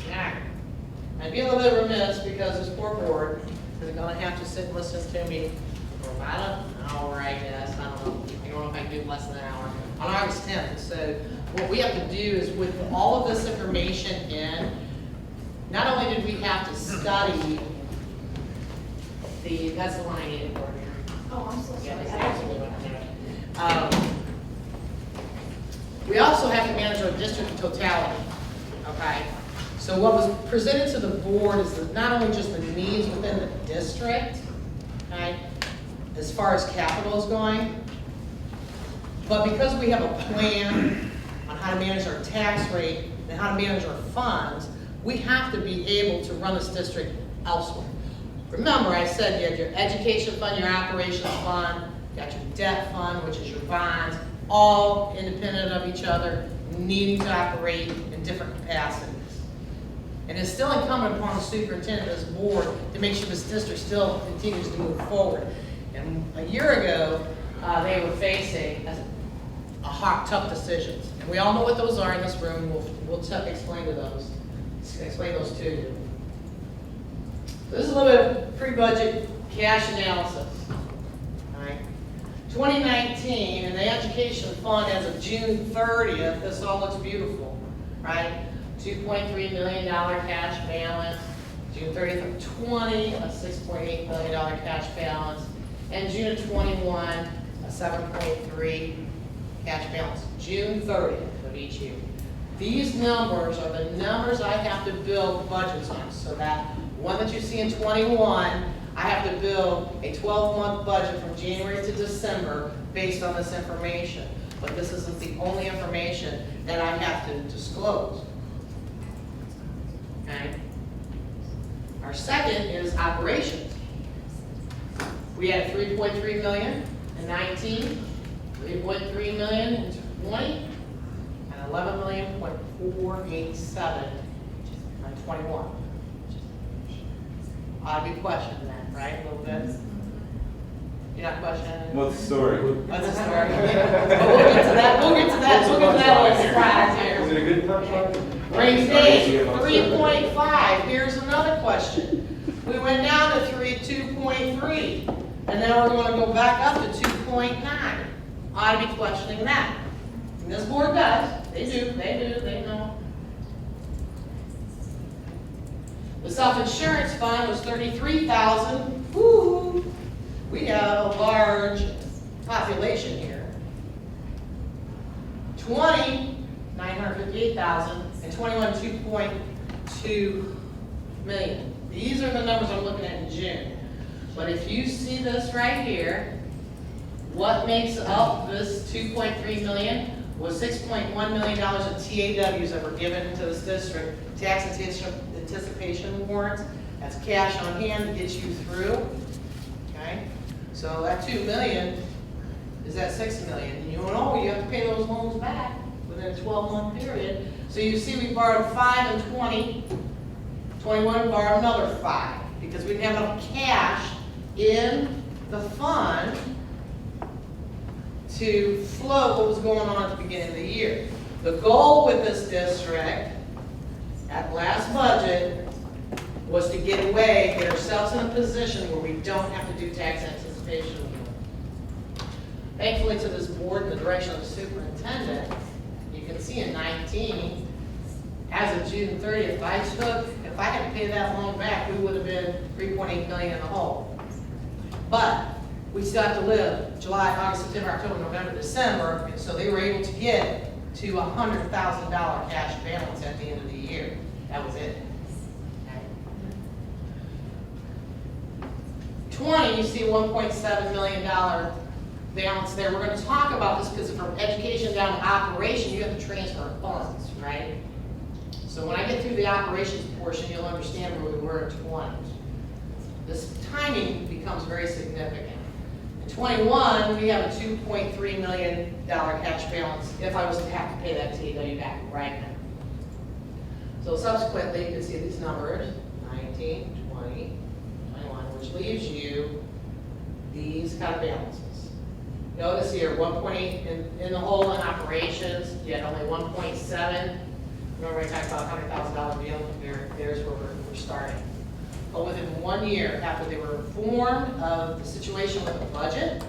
Alright. I'd be a little bit remiss because this poor board is gonna have to sit and listen to me for about an hour, I guess. I don't know if I can do less than an hour. On August 10th. So what we have to do is with all of this information in, not only did we have to study that's the one I needed for you. Oh, I'm so Yeah, sorry. that's absolutely what I needed. We also have to manage our district in totality, okay? So what was presented to the board is that not only just the needs within the district, okay, as far as capital is going, but because we have a plan on how to manage our tax rate and how to manage our funds, we have to be able to run this district elsewhere. Remember, I said you had your education fund, your operations fund, you got your debt fund, which is your bonds, all independent of each other, needing to operate in different capacities. And it's still incumbent upon the superintendent of this board to make sure this district still continues to move forward. And a year ago, they were facing a hot, tough decisions. And we all know what those are in this room. We'll explain those to you. So this is a little bit of pre-budget cash analysis. All right. 2019, and the education fund as of June 30th, this all looks beautiful, right? $2.3 million cash balance. June 30th of 20, a $6.8 million cash balance. And June of 21, a 7.3 cash balance. June 30th of each year. These numbers are the numbers I have to build budgets on. So that one that you see in 21, I have to build a 12-month budget from January to December based on this information. But this isn't the only information that I have to disclose. Okay? Our second is operations. We had $3.3 million in 19, $3.3 million in 20, and $11.487 on 21. Ought to be questioning that, right, a little bit? You're not questioning? What's the story? What's the story? But we'll get to that, we'll get to that little surprise here. Is it a good punchline? Rainy day, 3.5, here's another question. We went down to 2.3, and now we're gonna go back up to 2.9. Ought to be questioning that. And this board does, they know. The self-insurance fund was $33,000. Woo! We have a large population here. 20, $958,000, and 21, $2.2 million. These are the numbers I'm looking at in June. But if you see this right here, what makes up this $2.3 million was $6.1 million in TAWs that were given to this district, tax anticipation warrants. That's cash on hand to get you through. Okay? So that $2 million is that $6 million. And you know you have to pay those loans back within a 12-month period. So you see we borrowed 5 and 20. 21 borrowed another 5 because we didn't have enough cash in the fund to float what was going on at the beginning of the year. The goal with this district at last budget was to get away, get ourselves in a position where we don't have to do tax anticipation anymore. Thankfully to this board and the direction of the superintendent, you can see in 19, as of June 30th, if I had to pay that loan back, we would have been $3.8 million in the hole. But we still have to live July, August, September, October, November, December, and so they were able to get to a $100,000 cash balance at the end of the year. That was it. 20, you see $1.7 million balance there. We're going to talk about this because from education down to operation, you have to transfer funds, right? So when I get through the operations portion, you'll understand where we were in 20. This timing becomes very significant. In 21, we have a $2.3 million cash balance if I was to have to pay that TAW back right now. So subsequently, you can see these numbers, 19, 20, 21, which leaves you these kind of balances. Notice here, 1.8 in the hole in operations, you had only 1.7. Remember I talked about $100,000 deal? There's where we're starting. But within 1 year after they were informed of the situation with the budget,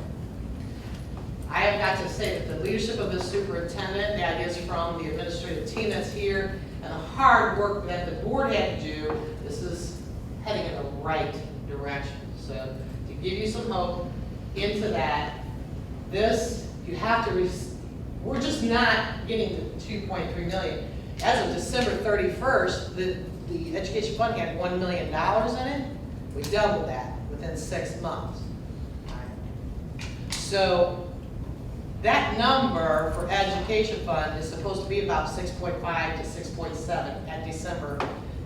I have got to say that the leadership of the superintendent, that is from the administrative team that's here, and the hard work that the board had to do, this is heading in the right direction. So to give you some hope into that, this, you have to, we're just not getting the 2.3 million. As of December 31st, the education fund had $1 million in it. We doubled that within 6 months. So that number for education fund is supposed to be about 6.5 to 6.7 at December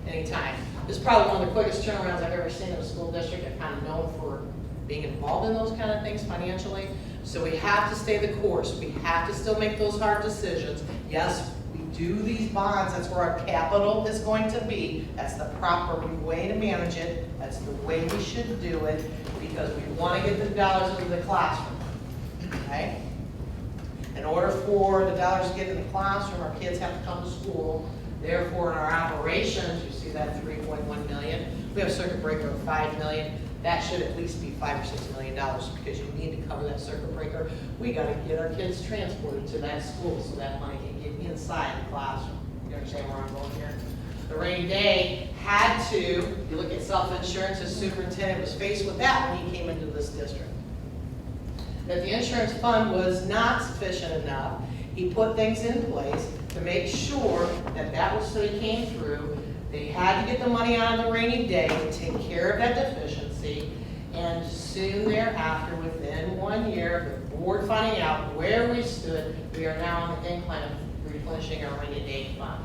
anytime. This is probably one of the quickest turnarounds I've ever seen in a school district. I'm kind of known for being involved in those kind of things financially. So we have to stay the course. We have to still make those hard decisions. Yes, we do these bonds. That's where our capital is going to be. That's the proper way to manage it. That's the way we should do it because we want to get the dollars into the classroom. Okay? In order for the dollars to get in the classroom, our kids have to come to school. Therefore, in our operations, you see that 3.1 million. We have a circuit breaker of 5 million. That should at least be $5 or $6 million because you need to cover that circuit breaker. We got to get our kids transported to that school so that money can get inside the classroom. You understand where I'm going here? The rainy day had to, you look at self-insurance, the superintendent was faced with that when he came into this district. That the insurance fund was not sufficient enough. He put things in place to make sure that that was so he came through. They had to get the money out of the rainy day to take care of that deficiency. And soon thereafter, within 1 year, the board finding out where we stood, we are now on the incline of replenishing our rainy day fund.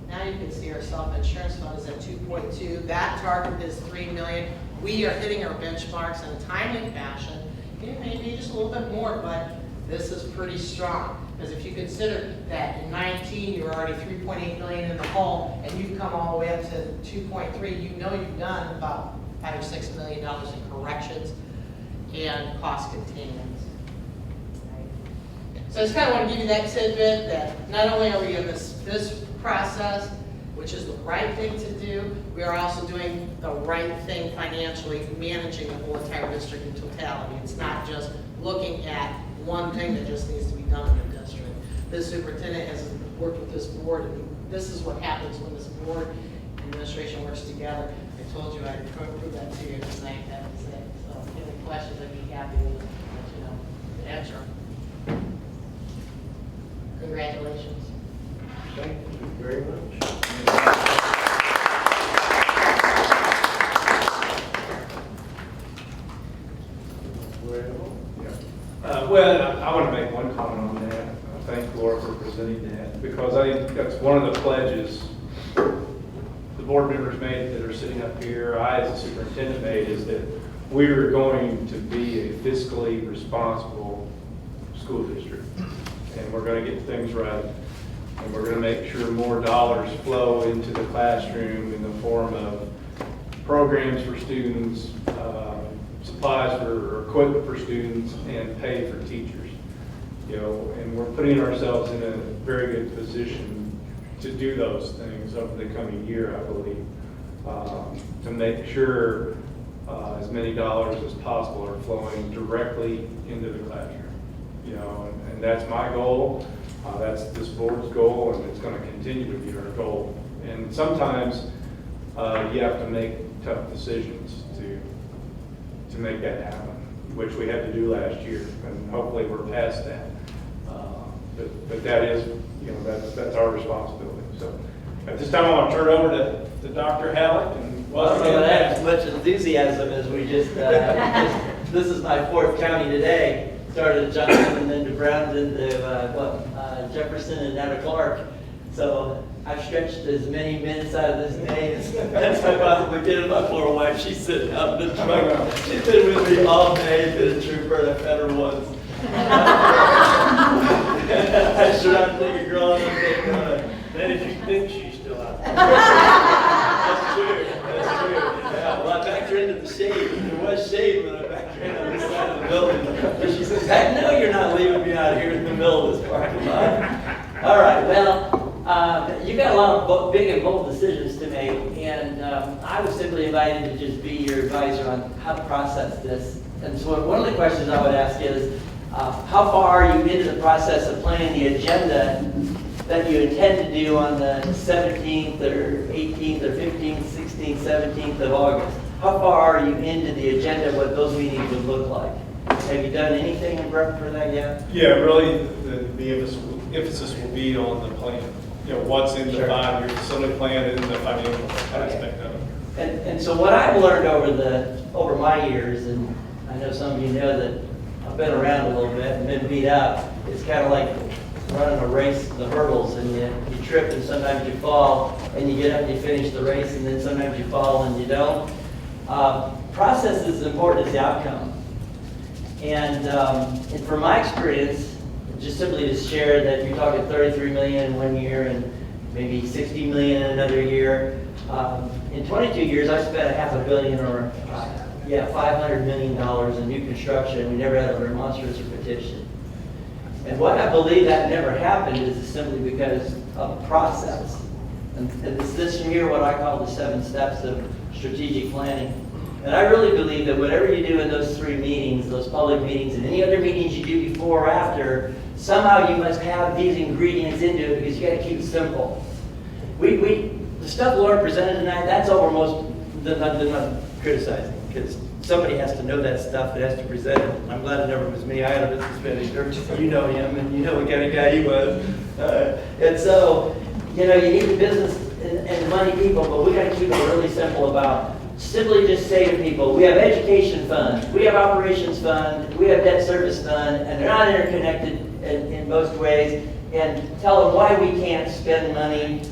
Now you can see our self-insurance fund is at 2.2. That target is 3 million. We are hitting our benchmarks in a timely fashion. It may be just a little bit more, but this is pretty strong. Because if you consider that in 19, you were already 3.8 million in the hole, and you've come all the way up to 2.3, you know you've done about $5 or $6 million in corrections and cost containment. So I just kind of want to give you that tidbit that not only are we in this process, which is the right thing to do, we are also doing the right thing financially, managing the whole entire district in totality. It's not just looking at one thing that just needs to be done in the district. This superintendent has worked with this board, and this is what happens when this board and administration works together. I told you I'd prove that to you tonight, I have to say. So if you have any questions, I'd be happy to let you know, to answer. Congratulations. Thank you very much. Well, I want to make one comment on that. I thank Laura for presenting that because I think that's one of the pledges the board members made that are sitting up here, I as a superintendent made, is that we're going to be a fiscally responsible school district. And we're going to get things right. And we're going to make sure more dollars flow into the classroom in the form of programs for students, supplies or equipment for students, and pay for teachers. You know, and we're putting ourselves in a very good position to do those things over the coming year, I believe, to make sure as many dollars as possible are flowing directly into the classroom. You know, and that's my goal. That's this board's goal, and it's going to continue to be our goal. And sometimes you have to make tough decisions to make that happen, which we had to do last year, and hopefully we're past that. But that is, you know, that's our responsibility. So at this time, I want to turn it over to Dr. Hvac. And Well, I don't have as much enthusiasm as we just, this is my fourth county today. Started at Johnson and then to Brown, then to Jefferson and now to Clark. So I've stretched as many minutes out of this day as I possibly can. My poor wife, she's sitting out in the truck. She's been with me all day, been a trooper, and I've met her once. I sure not think a girl on the day. Then if you think she's still out there. That's true. Yeah, well, I backed her into the shade. There was shade when I backed She says, heck no, you're not leaving me out here in the middle of this parking lot. All right, well, you've got a lot of big and bold decisions to make, and I was simply invited to just be your advisor on how to process this. And so one of the questions I would ask is, how far are you into the process of planning the agenda that you intend to do on the 17th or 18th or 15th, 16th, 17th of August? How far are you into the agenda of what those meetings would look like? Have you done anything in prep for that yet? Yeah, really, the emphasis will be on the plan. You know, what's in the Sure. 5-year facility plan and the financial aspect of it. And so what I've learned over my years, and I know some of you know that I've been around a little bit and been beat up, it's kind of like running a race, the hurdles, and you trip and sometimes you fall, and you get up and you finish the race, and then sometimes you fall and you don't. Process is as important as the outcome. And from my experience, just simply to share that you're talking 33 million in 1 year and maybe 60 million in another year. In 22 years, I spent $500 million or $500 million in new construction. We never had a remonstrance or petition. And what I believe that never happened is simply because of process. And it's this year what I call the 7 steps of strategic planning. And I really believe that whatever you do in those 3 meetings, those public meetings, and any other meetings you do before or after, somehow you must have these ingredients into it because you got to keep it simple. The stuff Laura presented tonight, that's over most, they're not criticizing, because somebody has to know that stuff that has to present it. I'm glad it never was me. I had a business manager. You know him, and you know what kind of guy he was. And so, you need the business and money people, but we got to keep it really simple about simply just say to people, we have education fund, we have operations fund, we have debt service fund, and they're not interconnected in most ways, and tell them why we can't spend money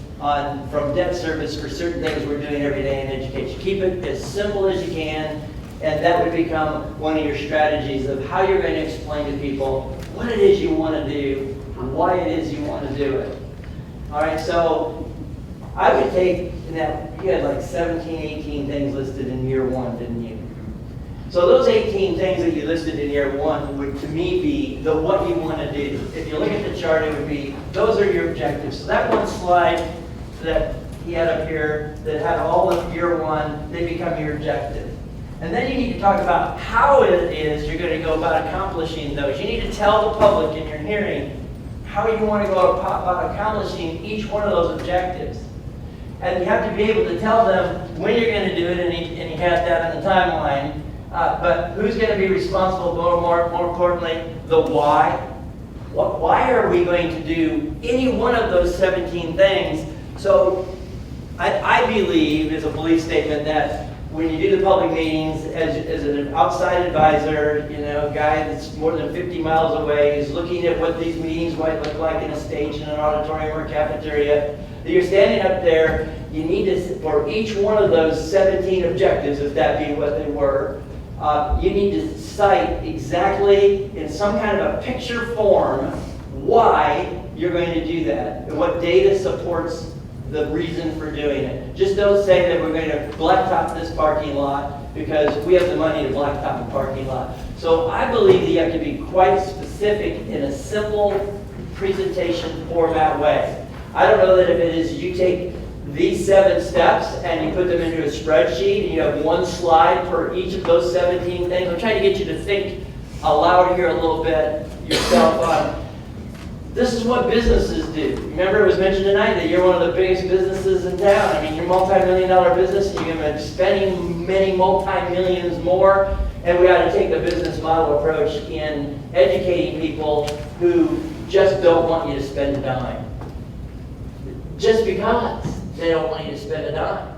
from debt service for certain things we're doing every day in education. Keep it as simple as you can, and that would become one of your strategies of how you're going to explain to people what it is you want to do, why it is you want to do it. All right, so I would take that, you had like 17, 18 things listed in year 1, didn't you? So those 18 things that you listed in year 1 would, to me, be what you want to do. If you look at the chart, it would be, those are your objectives. So that one slide that he had up here that had all of year 1, they become your objective. And then you need to talk about how it is you're going to go about accomplishing those. You need to tell the public in your hearing how you want to go about accomplishing each one of those objectives. And you have to be able to tell them when you're going to do it, and he had that in the timeline. But who's going to be responsible, more importantly, the why. Why are we going to do any one of those 17 things? So I believe, as a belief statement, that when you do the public meetings as an outside advisor, a guy that's more than 50 miles away is looking at what these meetings might look like in a stage, in an auditorium or cafeteria, that you're standing up there, you need to, for each one of those 17 objectives, if that be what they were, you need to cite exactly in some kind of a picture form why you're going to do that and what data supports the reason for doing it. Just don't say that we're going to blacktop this parking lot because we have the money to blacktop the parking lot. So I believe that you have to be quite specific in a simple presentation format way. I don't know that if it is you take these 7 steps and you put them into a spreadsheet and you have one slide for each of those 17 things. I'm trying to get you to think aloud here a little bit yourself on this is what businesses do. Remember, it was mentioned tonight that you're one of the biggest businesses in town. I mean, you're a multi-million-dollar business, and you're going to be spending many multi-millions more, and we ought to take the business model approach in educating people who just don't want you to spend a dime. Just because they don't want you to spend a dime.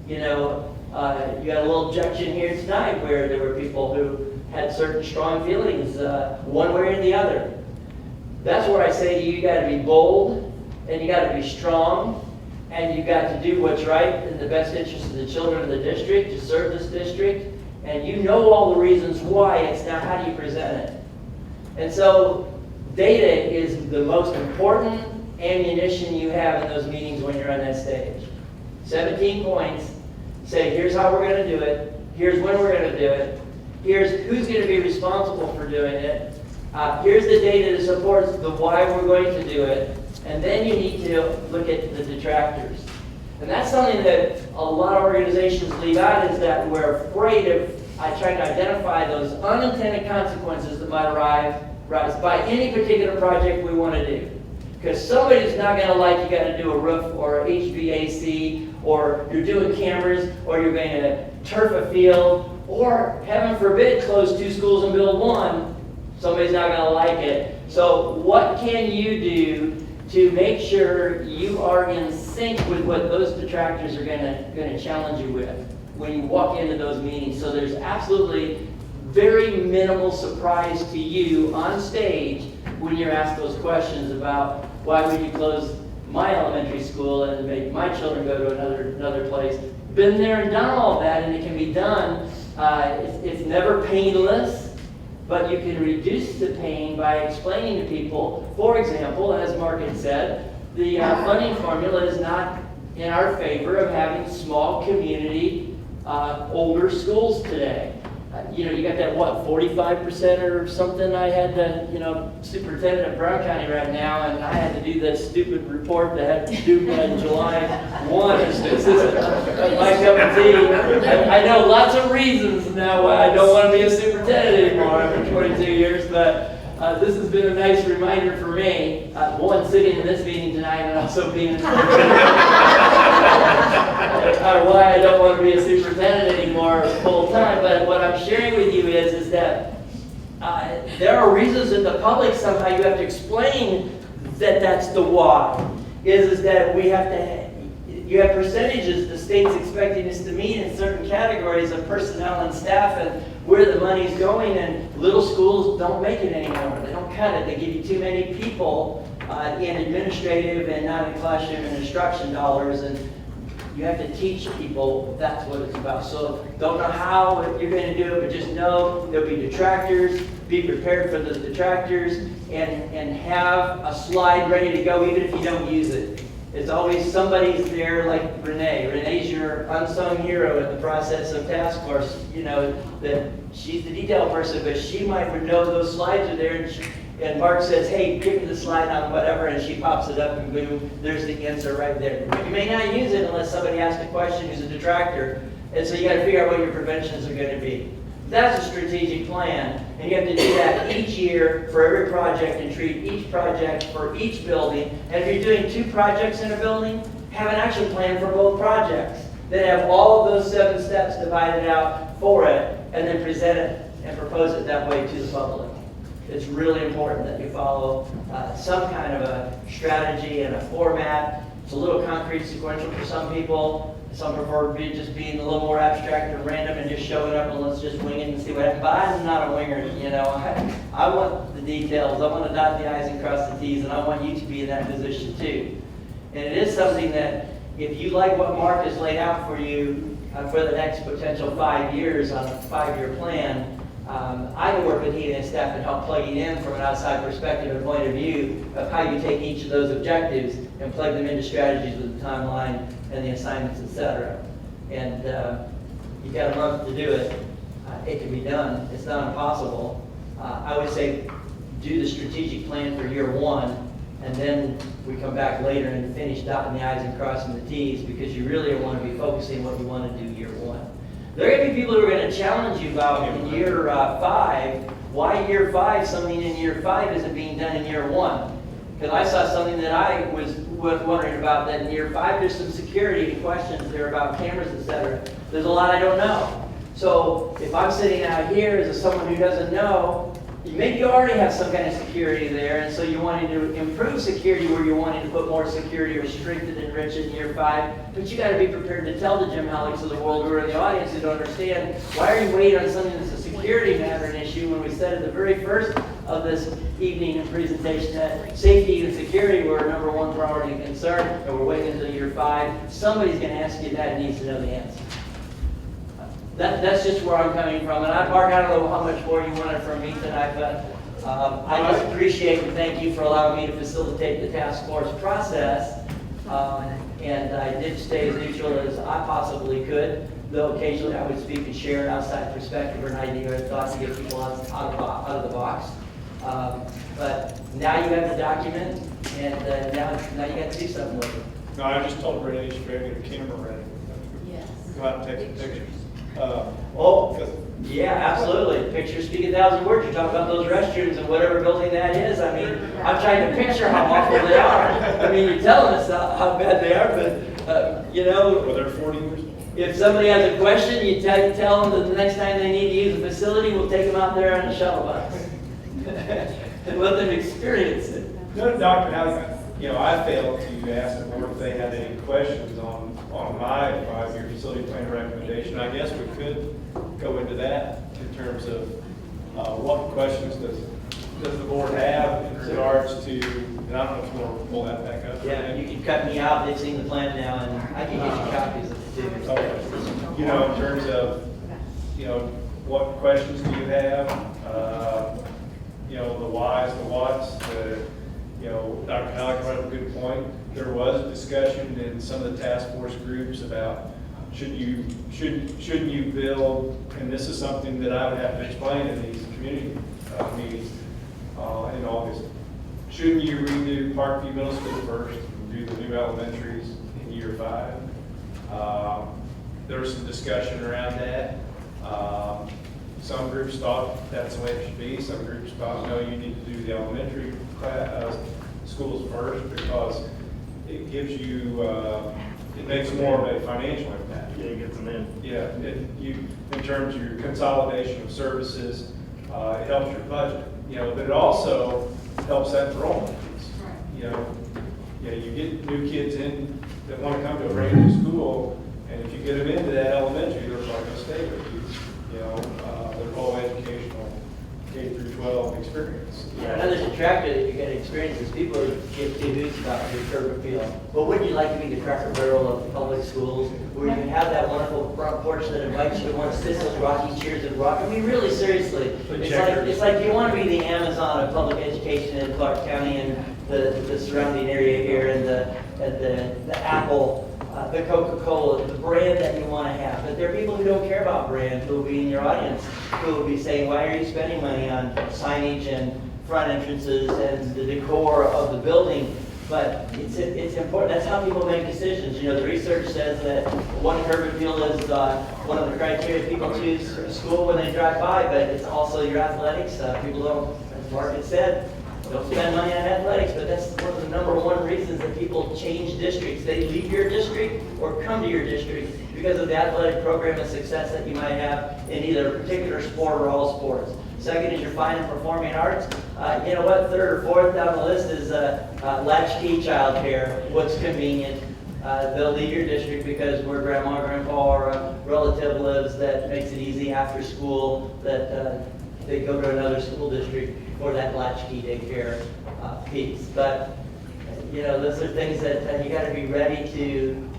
You had a little objection here tonight where there were people who had certain strong feelings one way or the other. That's where I say to you, you got to be bold, and you got to be strong, and you got to do what's right in the best interest of the children of the district, to serve this district, and you know all the reasons why. It's now how do you present it. And so data is the most important ammunition you have in those meetings when you're on that stage. 17 points, say here's how we're going to do it, here's when we're going to do it, Here's who's going to be responsible for doing it. Here's the data that supports the why we're going to do it. And then you need to look at the detractors. And that's something that a lot of organizations leave out, is that we're afraid of trying to identify those unintended consequences that might arise by any particular project we want to do. Because somebody's not going to like you got to do a roof or HVAC, or you're doing cameras, or you're going to turf a field, or heaven forbid close 2 schools and build 1. Somebody's not going to like it. So what can you do to make sure you are in sync with what those detractors are going to challenge you with when you walk into those meetings? So there's absolutely very minimal surprise to you on stage when you're asked those questions about why would you close my elementary school and make my children go to another place. Been there and done all of that, and it can be done. It's never painless, but you can reduce the pain by explaining to people. For example, as Mark had said, the funding formula is not in our favor of having small community older schools today. You got that, 45% or something? I had the, superintendent of Brown County right now, and I had to do that stupid report that had to do in July 1. This isn't my cup of tea. I know lots of reasons now why I don't want to be a superintendent anymore after 22 years, but this has been a nice reminder for me. One, sitting in this meeting tonight, and also being why I don't want to be a superintendent anymore full time. But what I'm sharing with you is that there are reasons that the public somehow you have to explain that that's the why. Is that we have to. You have percentages the state's expecting us to meet in certain categories of personnel and staff, and where the money's going, and little schools don't make it anymore. They don't cut it. They give you too many people in administrative and not in classroom and instruction dollars, and you have to teach people that's what it's about. So don't know how you're going to do it, but just know there'll be detractors. Be prepared for the detractors, and have a slide ready to go even if you don't use it. It's always somebody's there, like Renee. Renee's your unsung hero in the process of task force. That she's the detail person, but she might know those slides are there, and Mark says, hey, give me the slide on whatever, and she pops it up, and boom, there's the answer right there. But you may not use it unless somebody asks a question who's a detractor, and so you got to figure out what your preventions are going to be. That's a strategic plan, and you have to do that each year for every project and treat each project for each building. And if you're doing 2 projects in a building, have an action plan for both projects. Then have all of those 7 steps divided out for it, and then present it and propose it that way to the public. It's really important that you follow some kind of a strategy and a format. It's a little concrete, sequential for some people. Some prefer just being a little more abstract and random and just showing up and let's just wing it and see what happens. But I'm not a winger, I want the details. I want to dot the I's and cross the T's, and I want you to be in that position too. And it is something that if you like what Mark has laid out for you for the next potential 5 years on a 5-year plan, I can work with he and his staff and help plug it in from an outside perspective and point of view of how you take each of those objectives and plug them into strategies with the timeline and the assignments, etc. And you've got a month to do it. It can be done. It's not impossible. I would say do the strategic plan for year 1, and then we come back later and finish dotting the I's and crossing the T's, because you really want to be focusing what you want to do year 1. There are going to be people who are going to challenge you about in year 5, why year 5, something in year 5 isn't being done in year 1. Because I saw something that I was wondering about, that in year 5 there's some security questions there about cameras, etc. There's a lot I don't know. So if I'm sitting out here as someone who doesn't know, maybe you already have some kind of security there, and so you're wanting to improve security where you're wanting to put more security or strengthen and enrich it in year 5. But you got to be prepared to tell the Jim Hallecks of the world who are in the audience who don't understand, why are you waiting on something that's a security matter and issue when we said at the very first of this evening and presentation that safety and security were number 1 priority and concern, and we're waiting until year 5. Somebody's going to ask you that and needs to know the answer. That's just where I'm coming from. And Mark, I don't know how much more you wanted from me tonight, but I just appreciate and thank you for allowing me to facilitate the task force process. And I did stay as neutral as I possibly could. though occasionally I would speak and share an outside perspective or an idea or a thought to get people out of the box. But now you have the document, and now you got to do something with it. No, I just told Renee she better get a camera ready. Yes. Go out and take some pictures. Yeah, absolutely. Pictures speak 1,000 words. You talk about those restrooms and whatever building that is. I mean, I'm trying to picture how awful they are. I mean, you're telling us how bad they are, but, you know. Well, they're 40 years old. If somebody has a question, you tell them that the next time they need to use a facility, we'll take them out there on a shuttle bus. And let them experience it. No, Dr. Howell, you know, I failed to ask the board if they had any questions on my 5-year facility plan recommendation. I guess we could go into that in terms of what questions does the board have in regards to, and I don't know if you want to pull that back up. Yeah, you can cut me out. They've seen the plan now, and I can get you copies of it too. Okay. You know, in terms of, you know, what questions do you have? You know, the whys, the whats, you know, Dr. Halleck brought up a good point. There was discussion in some of the task force groups about shouldn't you build, and this is something that I would have to explain in these community meetings in August. Shouldn't you redo Parkview Middle School first, and do the new elementaries in year 5? There was some discussion around that. Some groups thought that's the way it should be. Some groups thought, no, you need to do the elementary schools first because it gives you, it makes more of a financial impact. Yeah, it gets them in. Yeah, in terms of your consolidation of services, it helps your budget, you know, but it also helps that enrollment piece. You know, you get new kids in that want to come to a brand new school, and if you get them into that elementary, they're going to stay with you. You know, their whole educational K through 12 experience. Yeah, another detractor that you get experience is people give two hoots about your curb appeal. But wouldn't you like to be the Cracker Barrel of public schools, where you have that wonderful front porch that invites you to want to sit those rocking chairs and rock? I mean, really seriously, it's like you want to be the Amazon of public education in Clark County and the surrounding area here, and the Apple. The Coca-Cola, the brand that you want to have. But there are people who don't care about brand who will be in your audience, who will be saying, why are you spending money on signage and front entrances and the decor of the building? But it's important. That's how people make decisions. You know, the research says that one curb appeal is one of the criteria people choose for school when they drive by, but it's also your athletics. People don't, as Mark had said, don't spend money on athletics, but that's one of the #1 reasons that people change districts. They leave your district or come to your district because of the athletic program and success that you might have in either a particular sport or all sports. Second is your fine and performing arts. You know what, 3rd or 4th down the list is latchkey childcare. What's convenient? They'll leave your district because where grandma, grandpa, or a relative lives, that makes it easy after school, that they go to another school district for that latchkey daycare piece. But, you know, those are things that you got to be ready to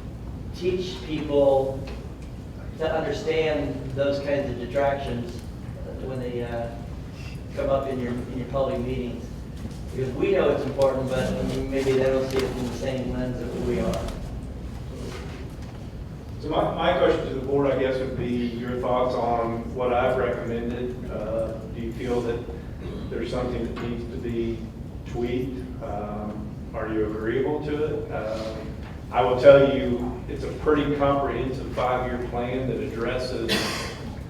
teach people to understand those kinds of detractions when they come up in your public meetings. Because we know it's important, but maybe they don't see it from the same lens that we are. So my question to the board, I guess, would be your thoughts on what I've recommended. Do you feel that there's something that needs to be tweaked? Are you agreeable to it? I will tell you, it's a pretty comprehensive 5-year plan that addresses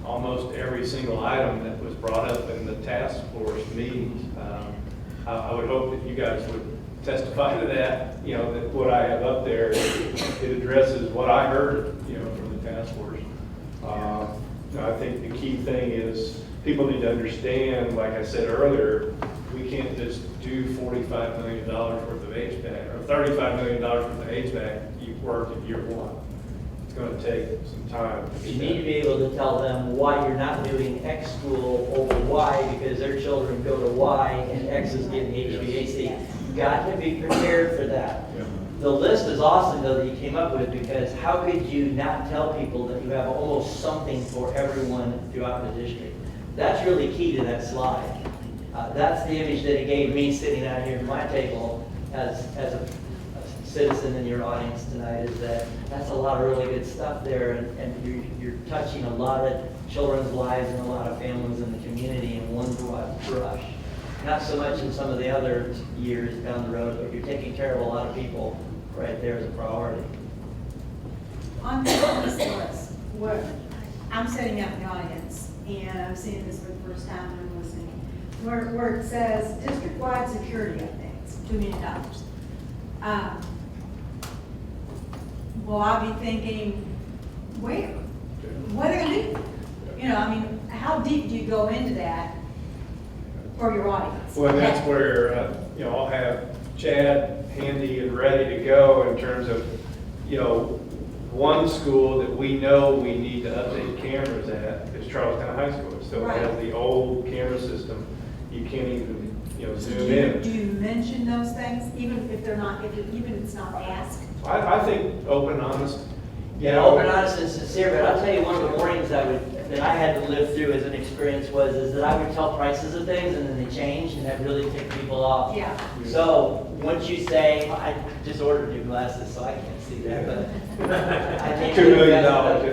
almost every single item that was brought up in the task force meetings. I would hope that you guys would testify to that, you know, that what I have up there, it addresses what I heard, you know, from the task force. I think the key thing is people need to understand, like I said earlier, we can't just do $45 million worth of HVAC or $35 million worth of HVAC work in year 1. It's going to take some time. You need to be able to tell them why you're not doing X school over Y because their children go to Y and X is getting HVAC. You've got to be prepared for that. Yeah. The list is awesome, though, that you came up with, because how could you not tell people that you have almost something for everyone throughout the district? That's really key to that slide. That's the image that it gave me sitting out here at my table as a citizen in your audience tonight is that that's a lot of really good stuff there, and you're touching a lot of children's lives and a lot of families in the community in one broad brush. Not so much in some of the other years down the road, but you're taking care of a lot of people right there as a priority. On this list, where I'm setting up the audience, and I'm seeing this for the first time and I'm listening, where it says district-wide security updates, $2 million. Will I be thinking, where? What are they gonna do? You know, I mean, how deep do you go into that for your audience? Well, and that's where, I'll have Chad handy and ready to go in terms of, one school that we know we need to update cameras at is Charlestown High School. It still has Right. the old camera system. You can't even, zoom Do in. you mention those things, even if they're not, even if it's not asked? I think open, honest. Yeah, open, honest, and sincere, but I'll tell you, one of the warnings that I had to live through as an experience is that I would tell prices of things and then they change, and that really ticked people off. Yeah. So, once you say, I just ordered new glasses, so I can't see that, but I can't $2 million.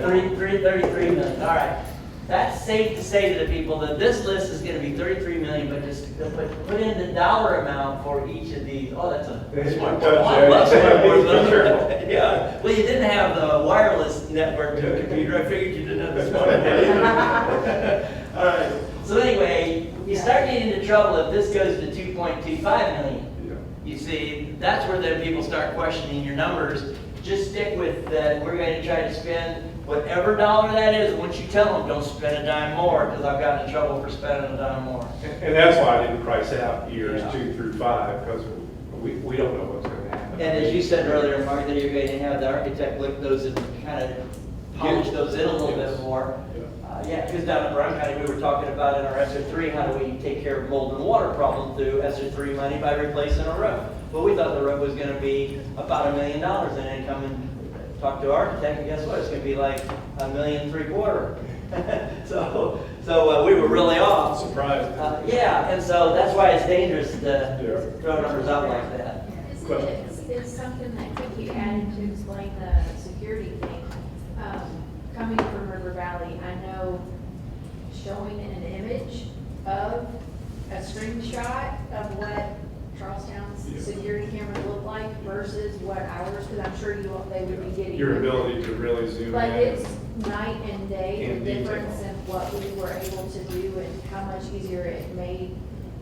33 million, all right. That's safe to say to the people that this list is gonna be 33 million, but just put in the dollar amount for each of these. Oh, that's a smart Touch one. there. Well, Be careful. yeah, well, you didn't have the wireless network to a computer, I figured you didn't have the smart one. All right, so anyway, you start getting into trouble if this goes to 2.25 million. You see, that's where then people start questioning your numbers. Just stick with that, we're going to try to spend whatever dollar that is. Once you tell them, don't spend a dime more, because I've gotten in trouble for spending a dime more. And that's why I didn't price out years 2 through 5, because we don't know what's going to happen. And as you said earlier, Mark, that you're going to have the architect look those and kind of polish those in a little bit more. Yeah, because down in Brown County, we were talking about in our SR3, how do we take care of mold and water problem through SR3 money by replacing a roof? Well, we thought the roof was going to be about $1 million, and then come and talk to our architect, and guess what? It's going to be like $1.75 million. So we were really off. Surprised. Yeah, and so that's why it's dangerous to throw numbers out like that. It's something that could be added to explain the security thing. Coming from River Valley, I know showing an image of a screenshot of what Charlestown's security cameras look like versus what ours, because I'm sure they would be getting. Your ability to really zoom in. But it's night and day, In the detail. difference in what we were able to do and how much easier it made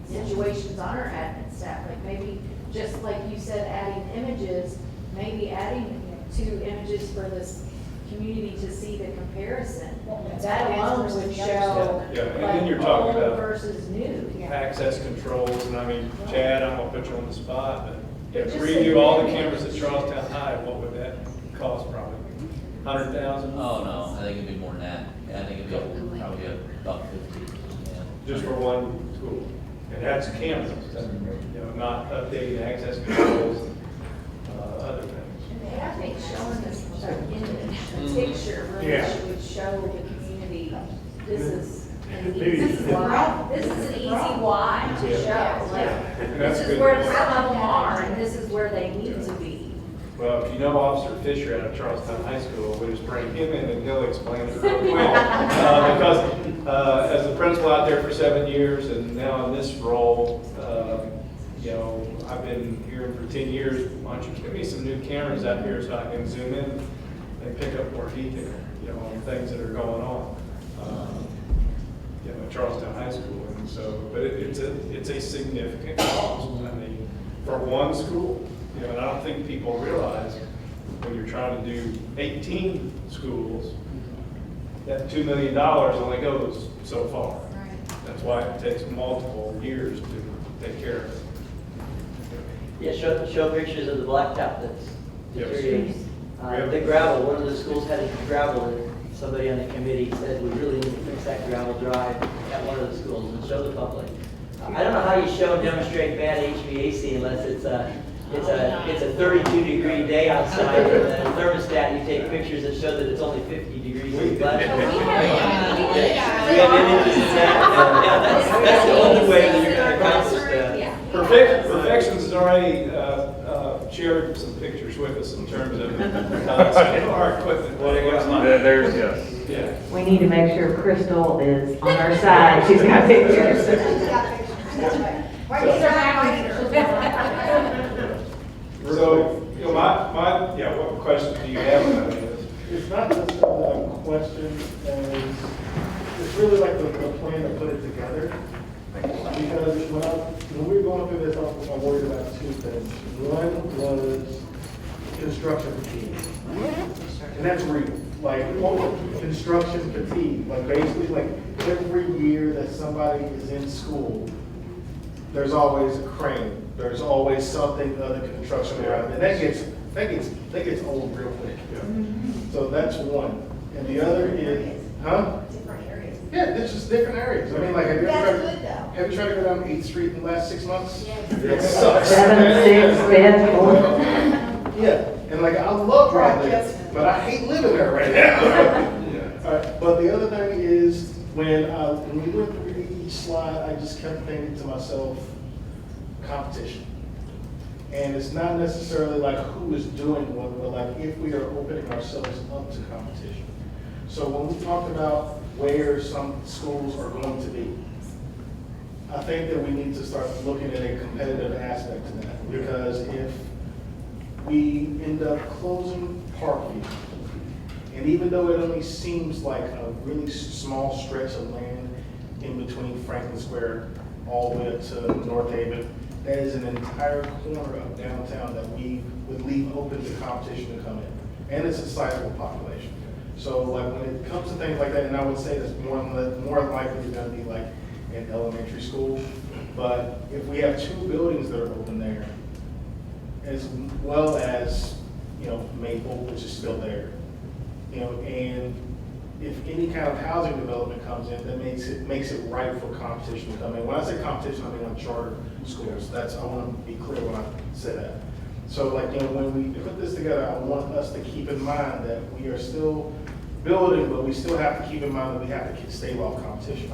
situations on our admin staff. Like maybe, just like you said, adding images, maybe adding 2 images for this community to see the comparison. That alone would show Yeah, and then like you're talking old about versus new. access controls, and I mean, Chad, I'm gonna put you on the spot, but yeah, to Just redo all the cameras at Charlestown High, what would that cost probably? 100,000? Oh, no, I think it'd be more than that. Yeah, I think it'd be probably about 50, yeah. Just for one school. And that's cameras, not updating access controls, other things. I think showing this image, a picture really would show the community, this is an easy why. This is an easy why to show. Like, That's this good. is where some of them are, and this is where they need to be. Well, if you know Officer Fisher out of Charlestown High School, we'll just bring him in and he'll explain it real quick. Because as the principal out there for 7 years and now in this role, I've been here for 10 years. Why don't you give me some new cameras out here so I can zoom in and pick up more detail, on things that are going on, at Charlestown High School. And so, but it's a significant cost. I mean, for one school, and I don't think people realize when you're trying to do 18 schools, that $2 million only goes so far. Right. That's why it takes multiple years to take care of it. Yeah, show pictures of the blacktop that's deteriorating. Yes. The gravel, one of the schools had gravel, and somebody on the committee said, we really need to fix that gravel drive at one of the schools and show the public. I don't know how you show and demonstrate bad HVAC unless it's a 32-degree day outside, and the thermostat, you take pictures that show that it's only 50 degrees in We have images of that. Yeah, that's the only way that you're going to accomplish that. Yeah. Perfections is already shared some pictures with us in terms of our equipment, what it looks like. There's, yes. Yeah. We need to make sure Crystal is on our side. She's got pictures. So, you know, yeah, what questions do you have about this? It's not just a question, and it's really like the plan to put it together. Because when we were going through this, I worried about two things. One was construction fatigue. And that's real. Like, construction fatigue. Like, basically, like, every year that somebody is in school, there's always a crane. There's always something other construction around. And that gets old real quick. So that's one. And the other is, Different areas. yeah, it's just different areas. I mean, like, have you tried to go down 8th Street in the last 6 months? It sucks. 7, 6, bed, 4. Yeah, and like, I love right there, but I hate living there right now. All right, but the other thing is, when we went through each slide, I just kept thinking to myself, competition. And it's not necessarily like who is doing what, but like if we are opening ourselves up to competition. So when we talked about where some schools are going to be, I think that we need to start looking at a competitive aspect to that. Because if we end up closing Parkview, and even though it only seems like a really small stretch of land in between Franklin Square all the way up to North Haven, that is an entire corner of downtown that we would leave open to competition to come in. And it's a sizable population. So like when it comes to things like that, and I would say that's more likely going to be like an elementary school. But if we have 2 buildings that are open there, as well as, you know, Maple, which is still there, you know, and if any kind of housing development comes in, that makes it right for competition to come in. When I say competition, I mean like charter schools. I want to be clear when I say that. So like, you know, when we put this together, I want us to keep in mind that we are still building, but we still have to keep in mind that we have to stave off competition.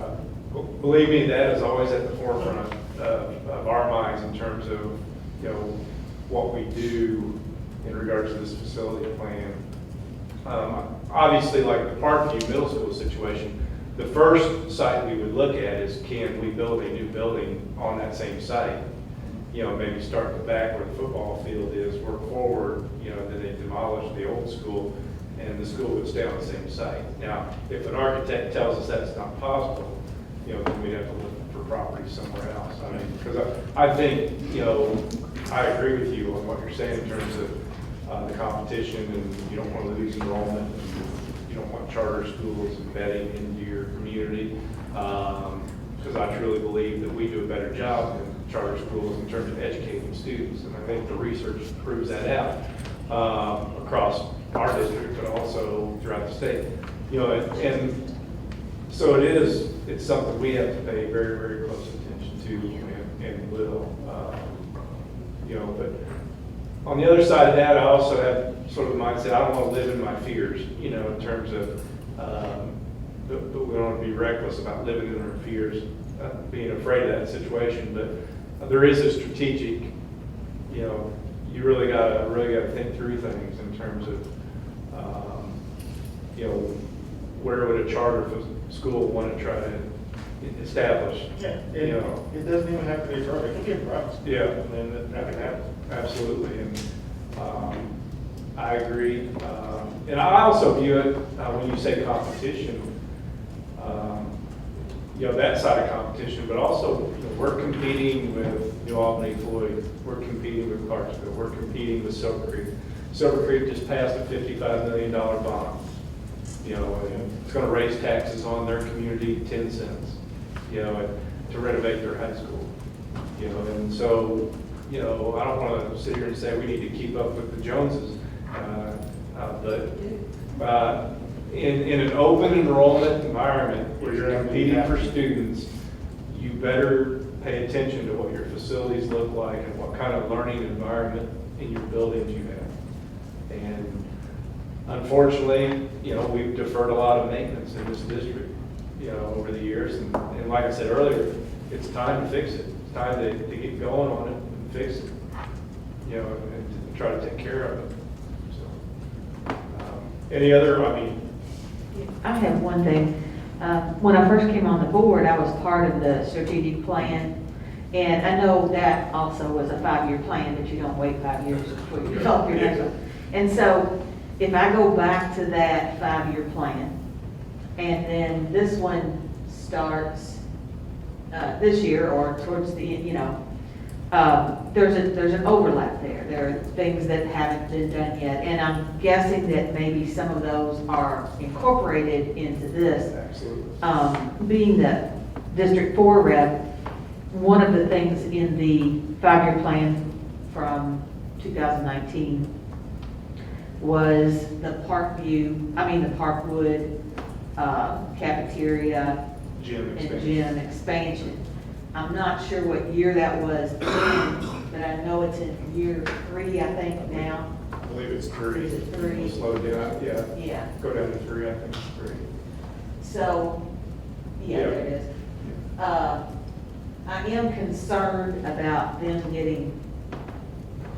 Believe me, that is always at the forefront of our minds in terms of, you know, what we do in regards to this facility plan. Obviously, like the Parkview Middle School situation, the first site we would look at is, can we build a new building on that same site? You know, maybe start at the back where the football field is, work forward, you know, then they demolish the old school and the school would stay on the same site. Now, if an architect tells us that's not possible, you know, then we'd have to look for property somewhere else. I mean, because I think, you know, I agree with you on what you're saying in terms of the competition, and you don't want to lose enrollment, and you don't want charter schools embedding into your community, because I truly believe that we do a better job than charter schools in terms of educating students, and I think the research proves that out across our district, but also throughout the state. You know, and so it's something we have to pay very, very close attention to, and will. You know, but on the other side of that, I also have sort of the mindset, I don't want to live in my fears, you know, in terms of, but we don't want to be reckless about living in our fears, being afraid of that situation. But there is a strategic, you know, you really gotta think through things in terms of, you know, where would a charter school want to try to establish? Yeah, you know. it doesn't even have to be a charter, it can be a private school. Yeah. And then that can happen. Absolutely, and I agree. And I also view it, when you say competition, you know, that side of competition, but also, you know, we're competing with New Albany, Floyd, we're competing with Clarksville, we're competing with Silver Creek. Silver Creek just passed a $55 million bond. You know, and it's going to raise taxes on their community 10 cents, you know, to renovate their high school. You know, and so, you know, I don't want to sit here and say we need to keep up with the Joneses, but in an open enrollment environment where you're competing for students, you better pay attention to what your facilities look like and what kind of learning environment in your buildings you have. And unfortunately, you know, we've deferred a lot of maintenance in this district, you know, over the years. And like I said earlier, it's time to fix it. It's time to get going on it and fix it. You know, and try to take care of it. So, any other, I mean, I have one thing. When I first came on the board, I was part of the strategic plan. And I know that also was a 5-year plan, but you don't wait 5 years before you develop your next one. And so if I go back to that 5-year plan, and then this one starts this year or towards the end, there's an overlap there. There are things that haven't been done yet. And I'm guessing that maybe some of those are incorporated into this. absolutely. Being the District 4 rep, one of the things in the 5-year plan from 2019 was the Parkwood cafeteria Gym and expansion. gym expansion. I'm not sure what year that was in, but I know it's in year 3, I think, now. I believe it's 3. Is it 3? We'll slow it down, yeah. Yeah, Go down to 3, I think it's 3. so, yeah, there it is. I am concerned about them getting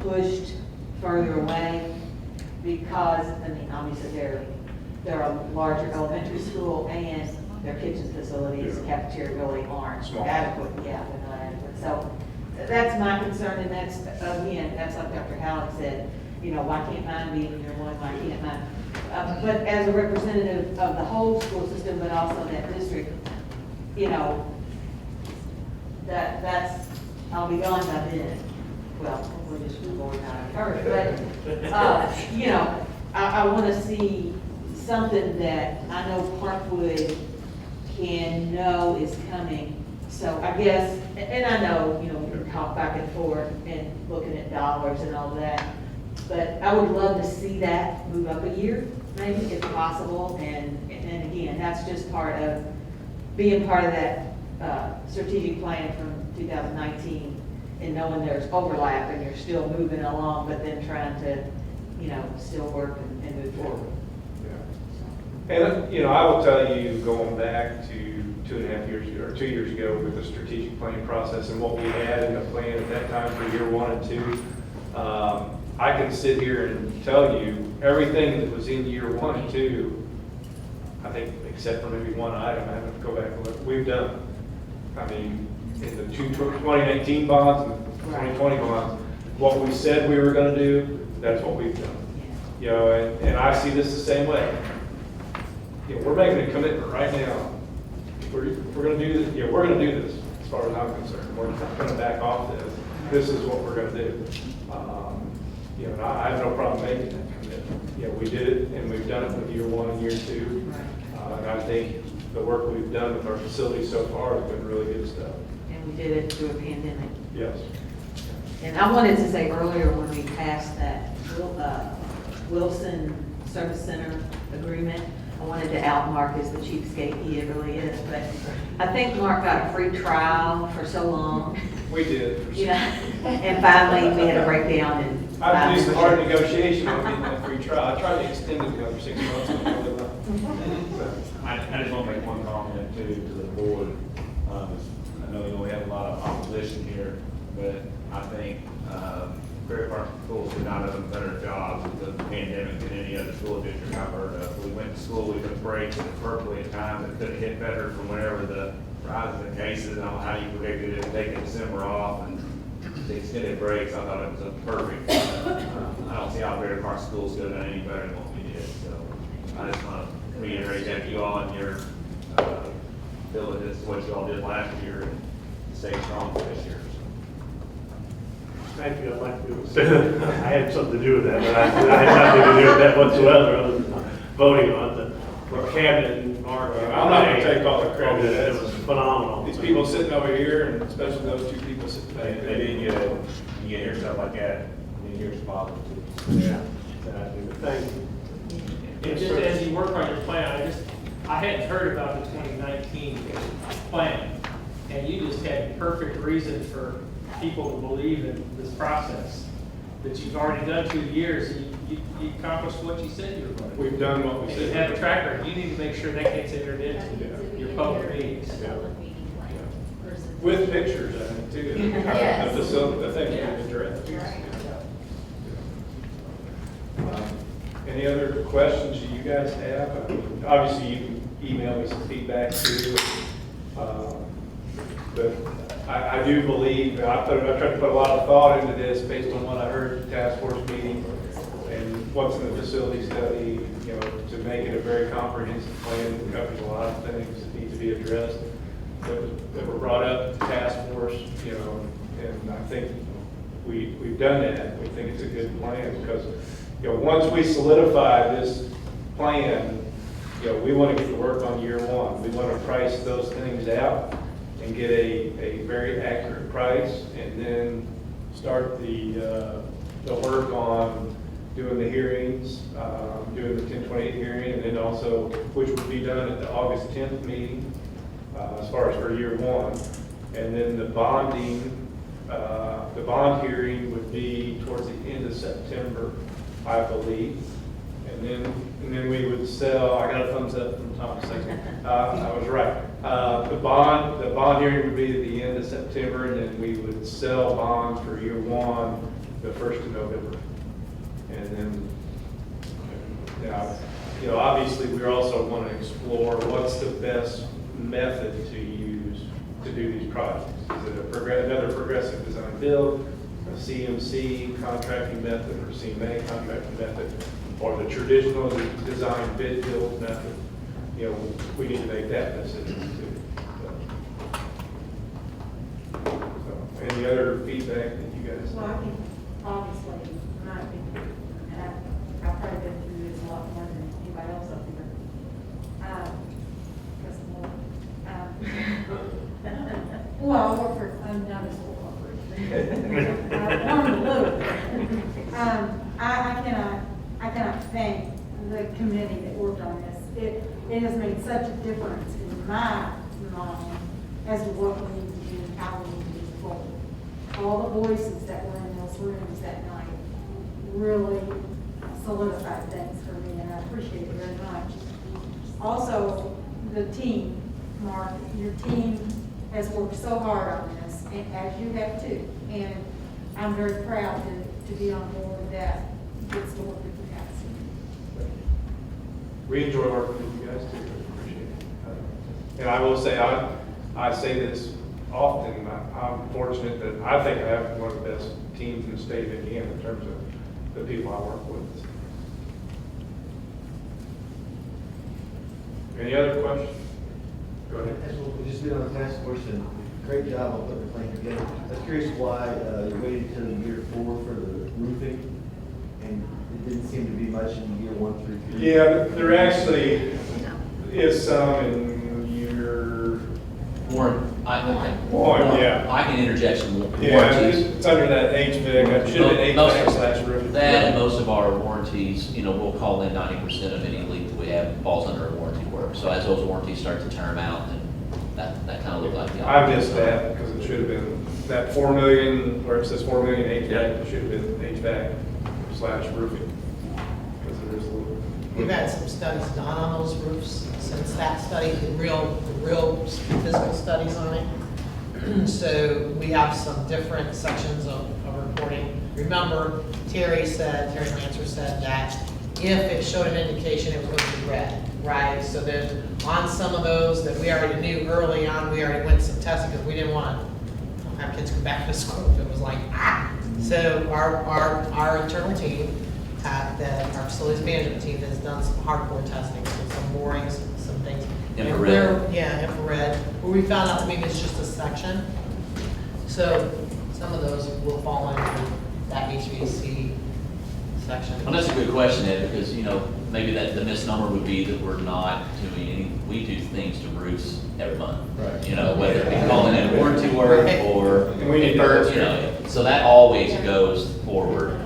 pushed further away because, I mean, obviously they're a larger elementary school and their kitchen facilities, Yeah. cafeteria really aren't Small. adequate. Yeah, they're not adequate. So that's my concern, and that's, again, that's like Dr. Howard said, why can't mine be in year 1, why can't mine? But as a representative of the whole school system, but also that district, that's, I'll be gone by then. Well, we're just going out of hurry, but, I want to see something that I know Parkwood can know is coming. So I guess, and I know, we can talk back and forth and looking at dollars and all that, but I would love to see that move up a year, maybe, if possible, and again, that's just part of being part of that strategic plan from 2019 and knowing there's overlap and you're still moving along, but then trying to, still work and move forward. Yeah. And, I will tell you, going back to 2.5 years ago, or 2 years ago with the strategic planning process and what we had in the plan at that time for year 1 and 2, I can sit here and tell you everything that was in year 1 and 2, I think, except for maybe one item, I have to go back and look, we've done. I mean, in the 2019 bonds and the 2020 bonds, what we said we were going to do, that's what we've done. And I see this the same way. We're making a commitment right now. We're going to do this. We're going to do this, as far as I'm concerned. We're not going to back off this. This is what we're going to do. And I have no problem making that commitment. We did it, and we've done it with year 1 and year 2. And I think the work we've done with our facilities so far has been really good stuff. And we did it through a pandemic. Yes. And I wanted to say earlier when we passed that Wilson Service Center agreement, I wanted to out Mark as the cheapskate he really is, but I think Mark got a free trial for so long. We did. And finally we had a breakdown and. I've used the hard negotiation on getting that free trial. I tried to extend it another 6 months. And I really liked I just want to make one comment too to the board. I know we have a lot of opposition here, but I think Fair Park schools could not have done better jobs with the pandemic than any other school district I've heard of. We went to school, we took breaks perfectly at times that could have hit better from whenever the rise in cases. I don't know how you predicted it, taking December off and the extended breaks. I thought it was a perfect. I don't see how Fair Park schools could have done any better than what we did. So I just want to reiterate that to you all in your diligence, what you all did last year, and stay strong for this year. Thank you. I'd like to, I had something to do with that, but I had nothing to do with that whatsoever, other than voting on it. The cabinet and Mark. I'm not going to take all the credit. It was phenomenal. These people sitting over here, and especially those 2 people sitting back They there. didn't get it. You hear stuff like that, you hear it's positive too. Yeah, exactly. But thank you. And just as you work on your plan, I hadn't heard about the 2019 plan, and you just had perfect reason for people to believe in this process, that you've already done 2 years, and you accomplished what you said you were going to do. We've done what we And you said. have a tracker, you need to make sure that gets entered into your public meetings. With pictures, I think, too. Yes. The facility, the thing you addressed. questions you guys have. I mean, obviously, you can email me some feedback too. But I do believe, I tried to put a lot of thought into this based on what I heard at the task force meeting and what's in the facility study, you know, to make it a very comprehensive plan that covers a lot of things that need to be addressed that were brought up at the task force, you know, and I think we've done that. We think it's a good plan because, you know, once we solidify this plan, you know, we want to get to work on year one. We want to price those things out and get a very accurate price, and then start the work on doing the hearings, doing the 1028 hearing, and then also, which would be done at the August 10th meeting, as far as for year one. And then the bond hearing would be towards the end of September, I believe. And then we would sell, I got a thumbs up from Tom second. I was right. The bond hearing would be at the end of September, and then we would sell bonds for year one, the 1st of November. And then, you know, obviously we also want to explore what's the best method to use to do these projects. Is it another progressive design build, a CMC contracting method, or CMA contracting method, or the traditional design bid build method? You know, we need to make that decision too. So, any other feedback that you guys Well, I have? think, obviously, in my opinion, and I've probably been through this a lot more than anybody else up here. Because well, I work for, I'm not a school corporation. I'm a little bit. I cannot thank the committee that worked on this. It has made such a difference in my mind as to what we need to do and how we need to move forward. All the voices that were in those rooms that night really solidified things for me, and I appreciate it very much. Also, the team, Mark, your team has worked so hard on this, and as you have too. And I'm very proud to be on board that gets to work with you guys. We enjoy working with you guys too. I appreciate it. And I will say, I say this often, I'm fortunate that I think I have one of the best teams in the state of Indiana in terms of the people I work with. Any other questions? Go ahead. As well, we've just been on the task force, and great job on putting the plan together. I was curious why you waited till year 4 for the roofing, and it didn't seem to be much in year 1 through 3. Yeah, there actually is some in your Warren, yeah. I can interject some Yeah, warranties. it's under that HVAC, it should have been HVAC / roof. That and most of our warranties, you know, we'll call in 90% of any leak that we have falls under a warranty work. So as those warranties start to term out, then that kind of looked like the. I missed that because it should have been that 4 million, where it says 4 million HVAC, it should have been HVAC / roofing. Because there's a little. We've had some studies done on those roofs since that study, the real physical studies on it. So we have some different sections of reporting. Remember, Terry Lancer said that if it showed an indication, it was going to be red, right? So then on some of those that we already knew early on, we already went some testing because we didn't want to have kids come back to school if it was like, ah. So our internal team, our facilities management team has done some hardcore testing, so some borings, some things. Infrared. Infrared, where we found out maybe it's just a section. So some of those will fall into that HVAC section. Well, that's a good question, Ed, because, you know, maybe that the misnomer would be that we're not doing any, we do things to roofs every month. Right. You know, whether it be calling in warranty work Right. or, And we need to- you know, so that always goes forward.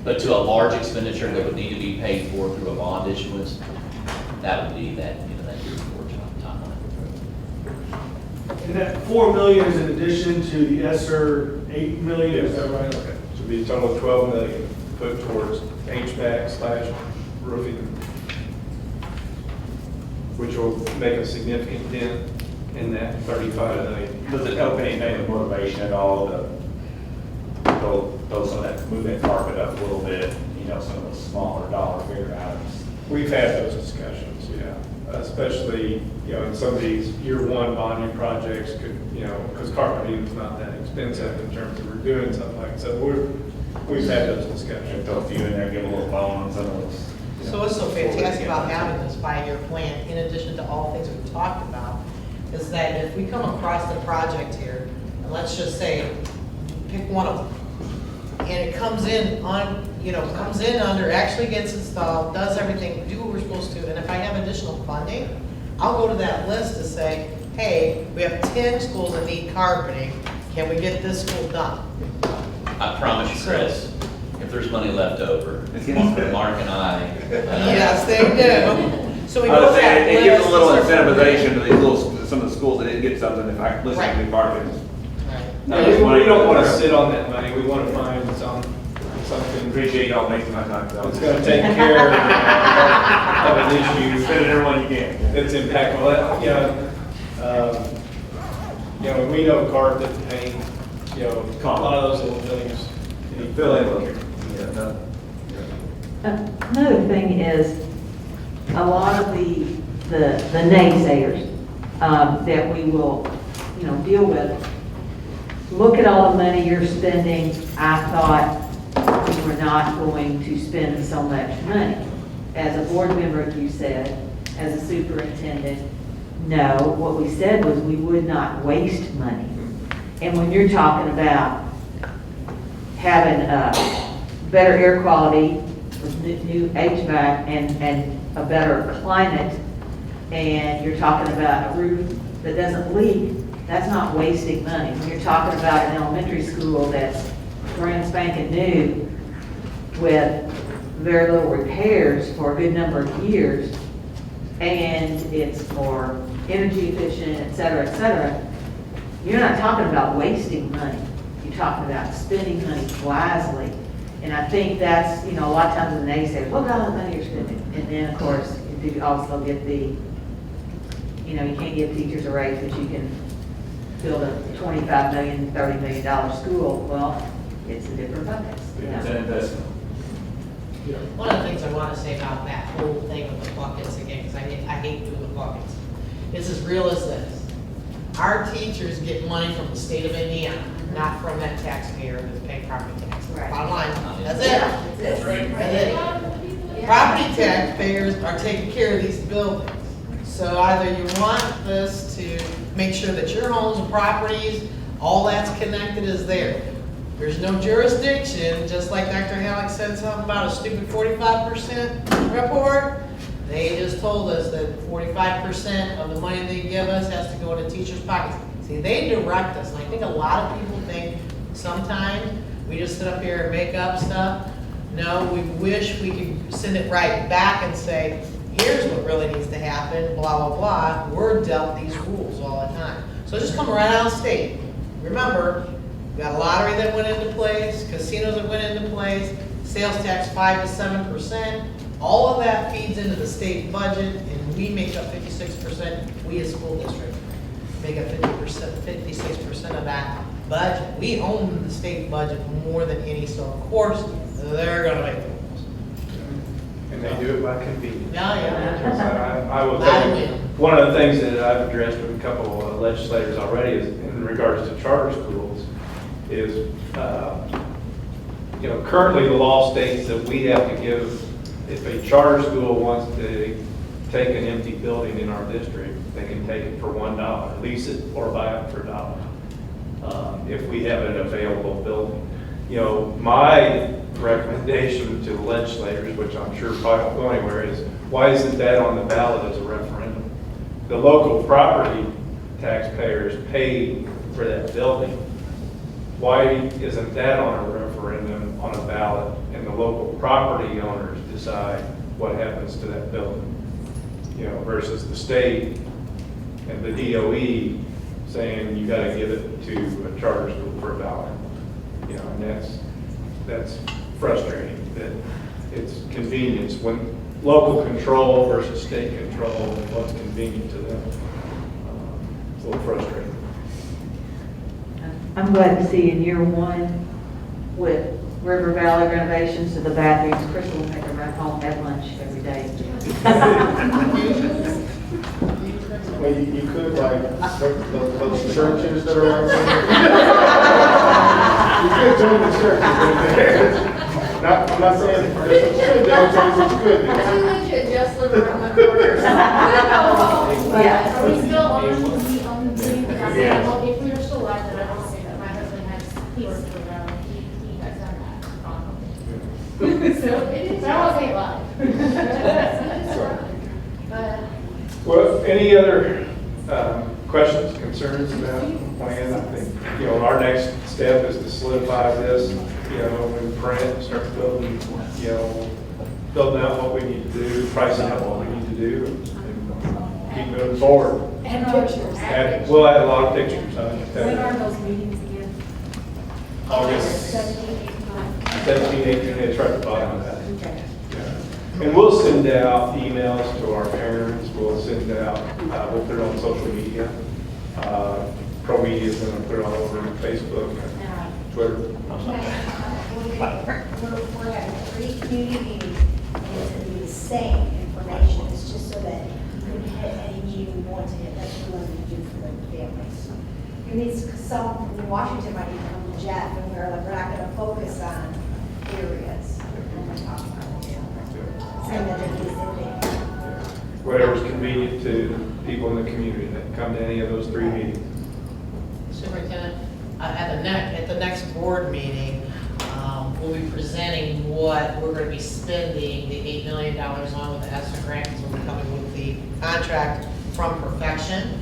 But to a large expenditure that would need to be paid for through a bond issuance, that would be that, you know, that year before timeline. And that 4 million is in addition to the ESSER 8 million, is that right? Okay. So it'd be a total of 12 million put towards HVAC / roofing, which will make a significant dent in that 35 million. Does it help anything with motivation at all to throw some of that, move that carpet up a little bit, you know, some of those smaller dollar figure items We've had those discussions, yeah, especially, in some of these year one bonding projects could, because carpeting is not that expensive in terms of redoing something like that. So we've had those discussions. Throw a few in there, give a little bone on some of those. So what's so fantastic about having this five-year plan, in addition to all the things we've talked about, is that if we come across the project here, and let's just say, pick one of them, and it comes in on, comes in under, actually gets installed, does everything, do what we're supposed to, and if I have additional funding, I'll go to that list to say, hey, we have 10 schools that need carpeting, can we get this school done? I promise you, Chris, if there's money left over, Mark and I. Yes, they do. So we I go was to that saying, it gives a list little and start incentivization to these little, some of the schools that didn't get something, if I listen to the market. No, we don't want to sit on that money, we want to find something Appreciate y'all making my time. that's going to take care of an issue. Spend it everyone you can. That's impactful. We know carpet, paint, a lot of those little things. You Fill in. Another thing is, a lot of the naysayers that we will, deal with, look at all the money you're spending. I thought we were not going to spend so much money. As a board member, you said, as a superintendent, no, what we said was we would not waste money. And when you're talking about having better air quality with new HVAC and a better climate, and you're talking about a roof that doesn't leak, that's not wasting money. When you're talking about an elementary school that's brand spanking new with very little repairs for a good number of years, and it's more energy efficient, et cetera, you're not talking about wasting money. You're talking about spending money wisely. And I think that's, a lot of times in the naysayers, look at all the money you're spending. And then, of course, you also get the, you can't give teachers a raise, but you can build a $25 million, $30 million school. Well, it's a different bucket. It's an investment. One of the things I want to say about that whole thing with the buckets again, because I hate doing the buckets, is as real as this. Our teachers get money from the state of Indiana, not from that taxpayer that's paying property tax. Right. Bottom line, that's it. That's it. Property taxpayers are taking care of these buildings. So either you want this to make sure that your homes and properties, all that's connected is there. There's no jurisdiction, just like Dr. Hvac said something about a stupid 45% report. They just told us that 45% of the money they give us has to go into teachers' pockets. See, they direct us, and I think a lot of people think sometimes we just sit up here and make up stuff. No, we wish we could send it right back and say, here's what really needs to happen, blah, blah, blah. We're dealt these rules all the time. So just come right out of state. Remember, we got a lottery that went into place, casinos that went into place, sales tax 5 to 7%. All of that feeds into the state budget, and we make up 56%. We as a school district make up 56% of that budget. We own the state budget more than any, so of course, they're gonna make the rules. And they do it by convenience. Yeah. I will tell you, one of the things that I've addressed with a couple of legislators already is in regards to charter schools is, currently the law states that we have to give, if a charter school wants to take an empty building in our district, they can take it for $1, lease it or buy it for $1, if we have an available building. My recommendation to the legislators, which I'm sure probably won't go anywhere, is why isn't that on the ballot as a referendum? The local property taxpayers paid for that building. Why isn't that on a referendum, on a ballot, and the local property owners decide what happens to that building? Versus the state and the DOE saying you got to give it to a charter school for $1. And that's frustrating that it's convenience when local control versus state control and what's convenient to them. It's a little frustrating. I'm glad to see in year one with River Valley renovations to the bathrooms, Crystal will take her right home, have lunch every day. Well, you could like, those churches that are out there. You could join the churches. Not, I'm not saying, you should join churches, but you could do. I legit just live around the corner. Yeah. Are we still on the team? Yeah. Well, if we are still alive, then I will say that my husband has, he works for them, he has done that. So it is, I won't say live. Well, any other questions, concerns about the plan? I think, our next step is to solidify this, and print, start building, building out what we need to do, pricing out what we need to do, and keep moving forward. And pictures. We'll add a lot of pictures. When are those meetings again? August 17th. 17, 18, it's right at the bottom of that. Okay. Yeah. And we'll send out emails to our parents, we'll send out, we'll put it on social media. Pro Media is going to put it all over Facebook, Twitter. We're having 3 community meetings, and it's going to be the same information, it's just so that you can hit any meeting we want to hit, that's what we want to do for the families. And it's, some from Washington might even come to Jeff, and we're like, we're not going to focus on areas. Same that it is in Whatever's convenient to people in the community that come to any of those 3 meetings. Superintendent, at the next board meeting, we'll be presenting what we're going to be spending the $8 million on with the ESSER grant, because we'll be coming with the contract from Perfection.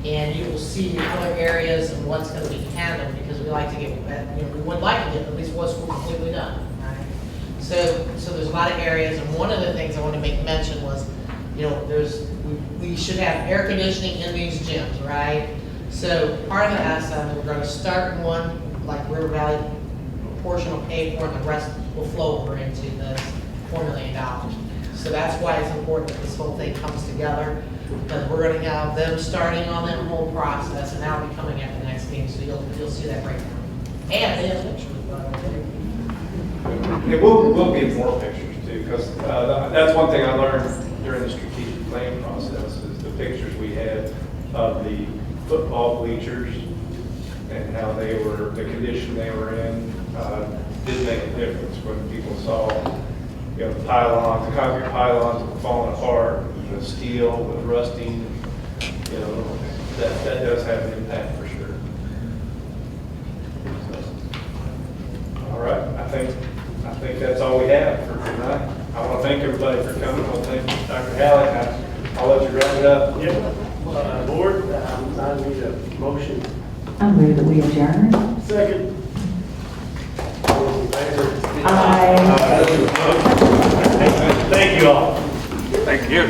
And you will see other areas and what's going to be handled, because we like to get, we would like to get at least what's completely done, right? So there's a lot of areas, and one of the things I want to make mention was, we should have air conditioning in these gyms, right? So part of the asset, we're going to start in one, like River Valley, a portion will pay for it, the rest will flow over into the $4 million. So that's why it's important that this whole thing comes together, because we're going to have them starting on that whole process, and that'll be coming at the next meeting, so you'll see that breakdown. And in pictures, And we'll get more pictures too, because that's one thing I learned during the strategic planning process, is the pictures we had of the football bleachers and how they were, the condition they were in, did make a difference when people saw, the pylons, the concrete pylons were falling apart, the steel was rusting, that does have an impact for sure. So, all right, I think that's all we have for tonight. I want to thank everybody for coming. I want to thank Dr. Hallett. I'll let you wrap it up. Yep. Board, I need a motion. I move that we adjourn. Second. All those in favor? Aye. Thank you all. Thank you.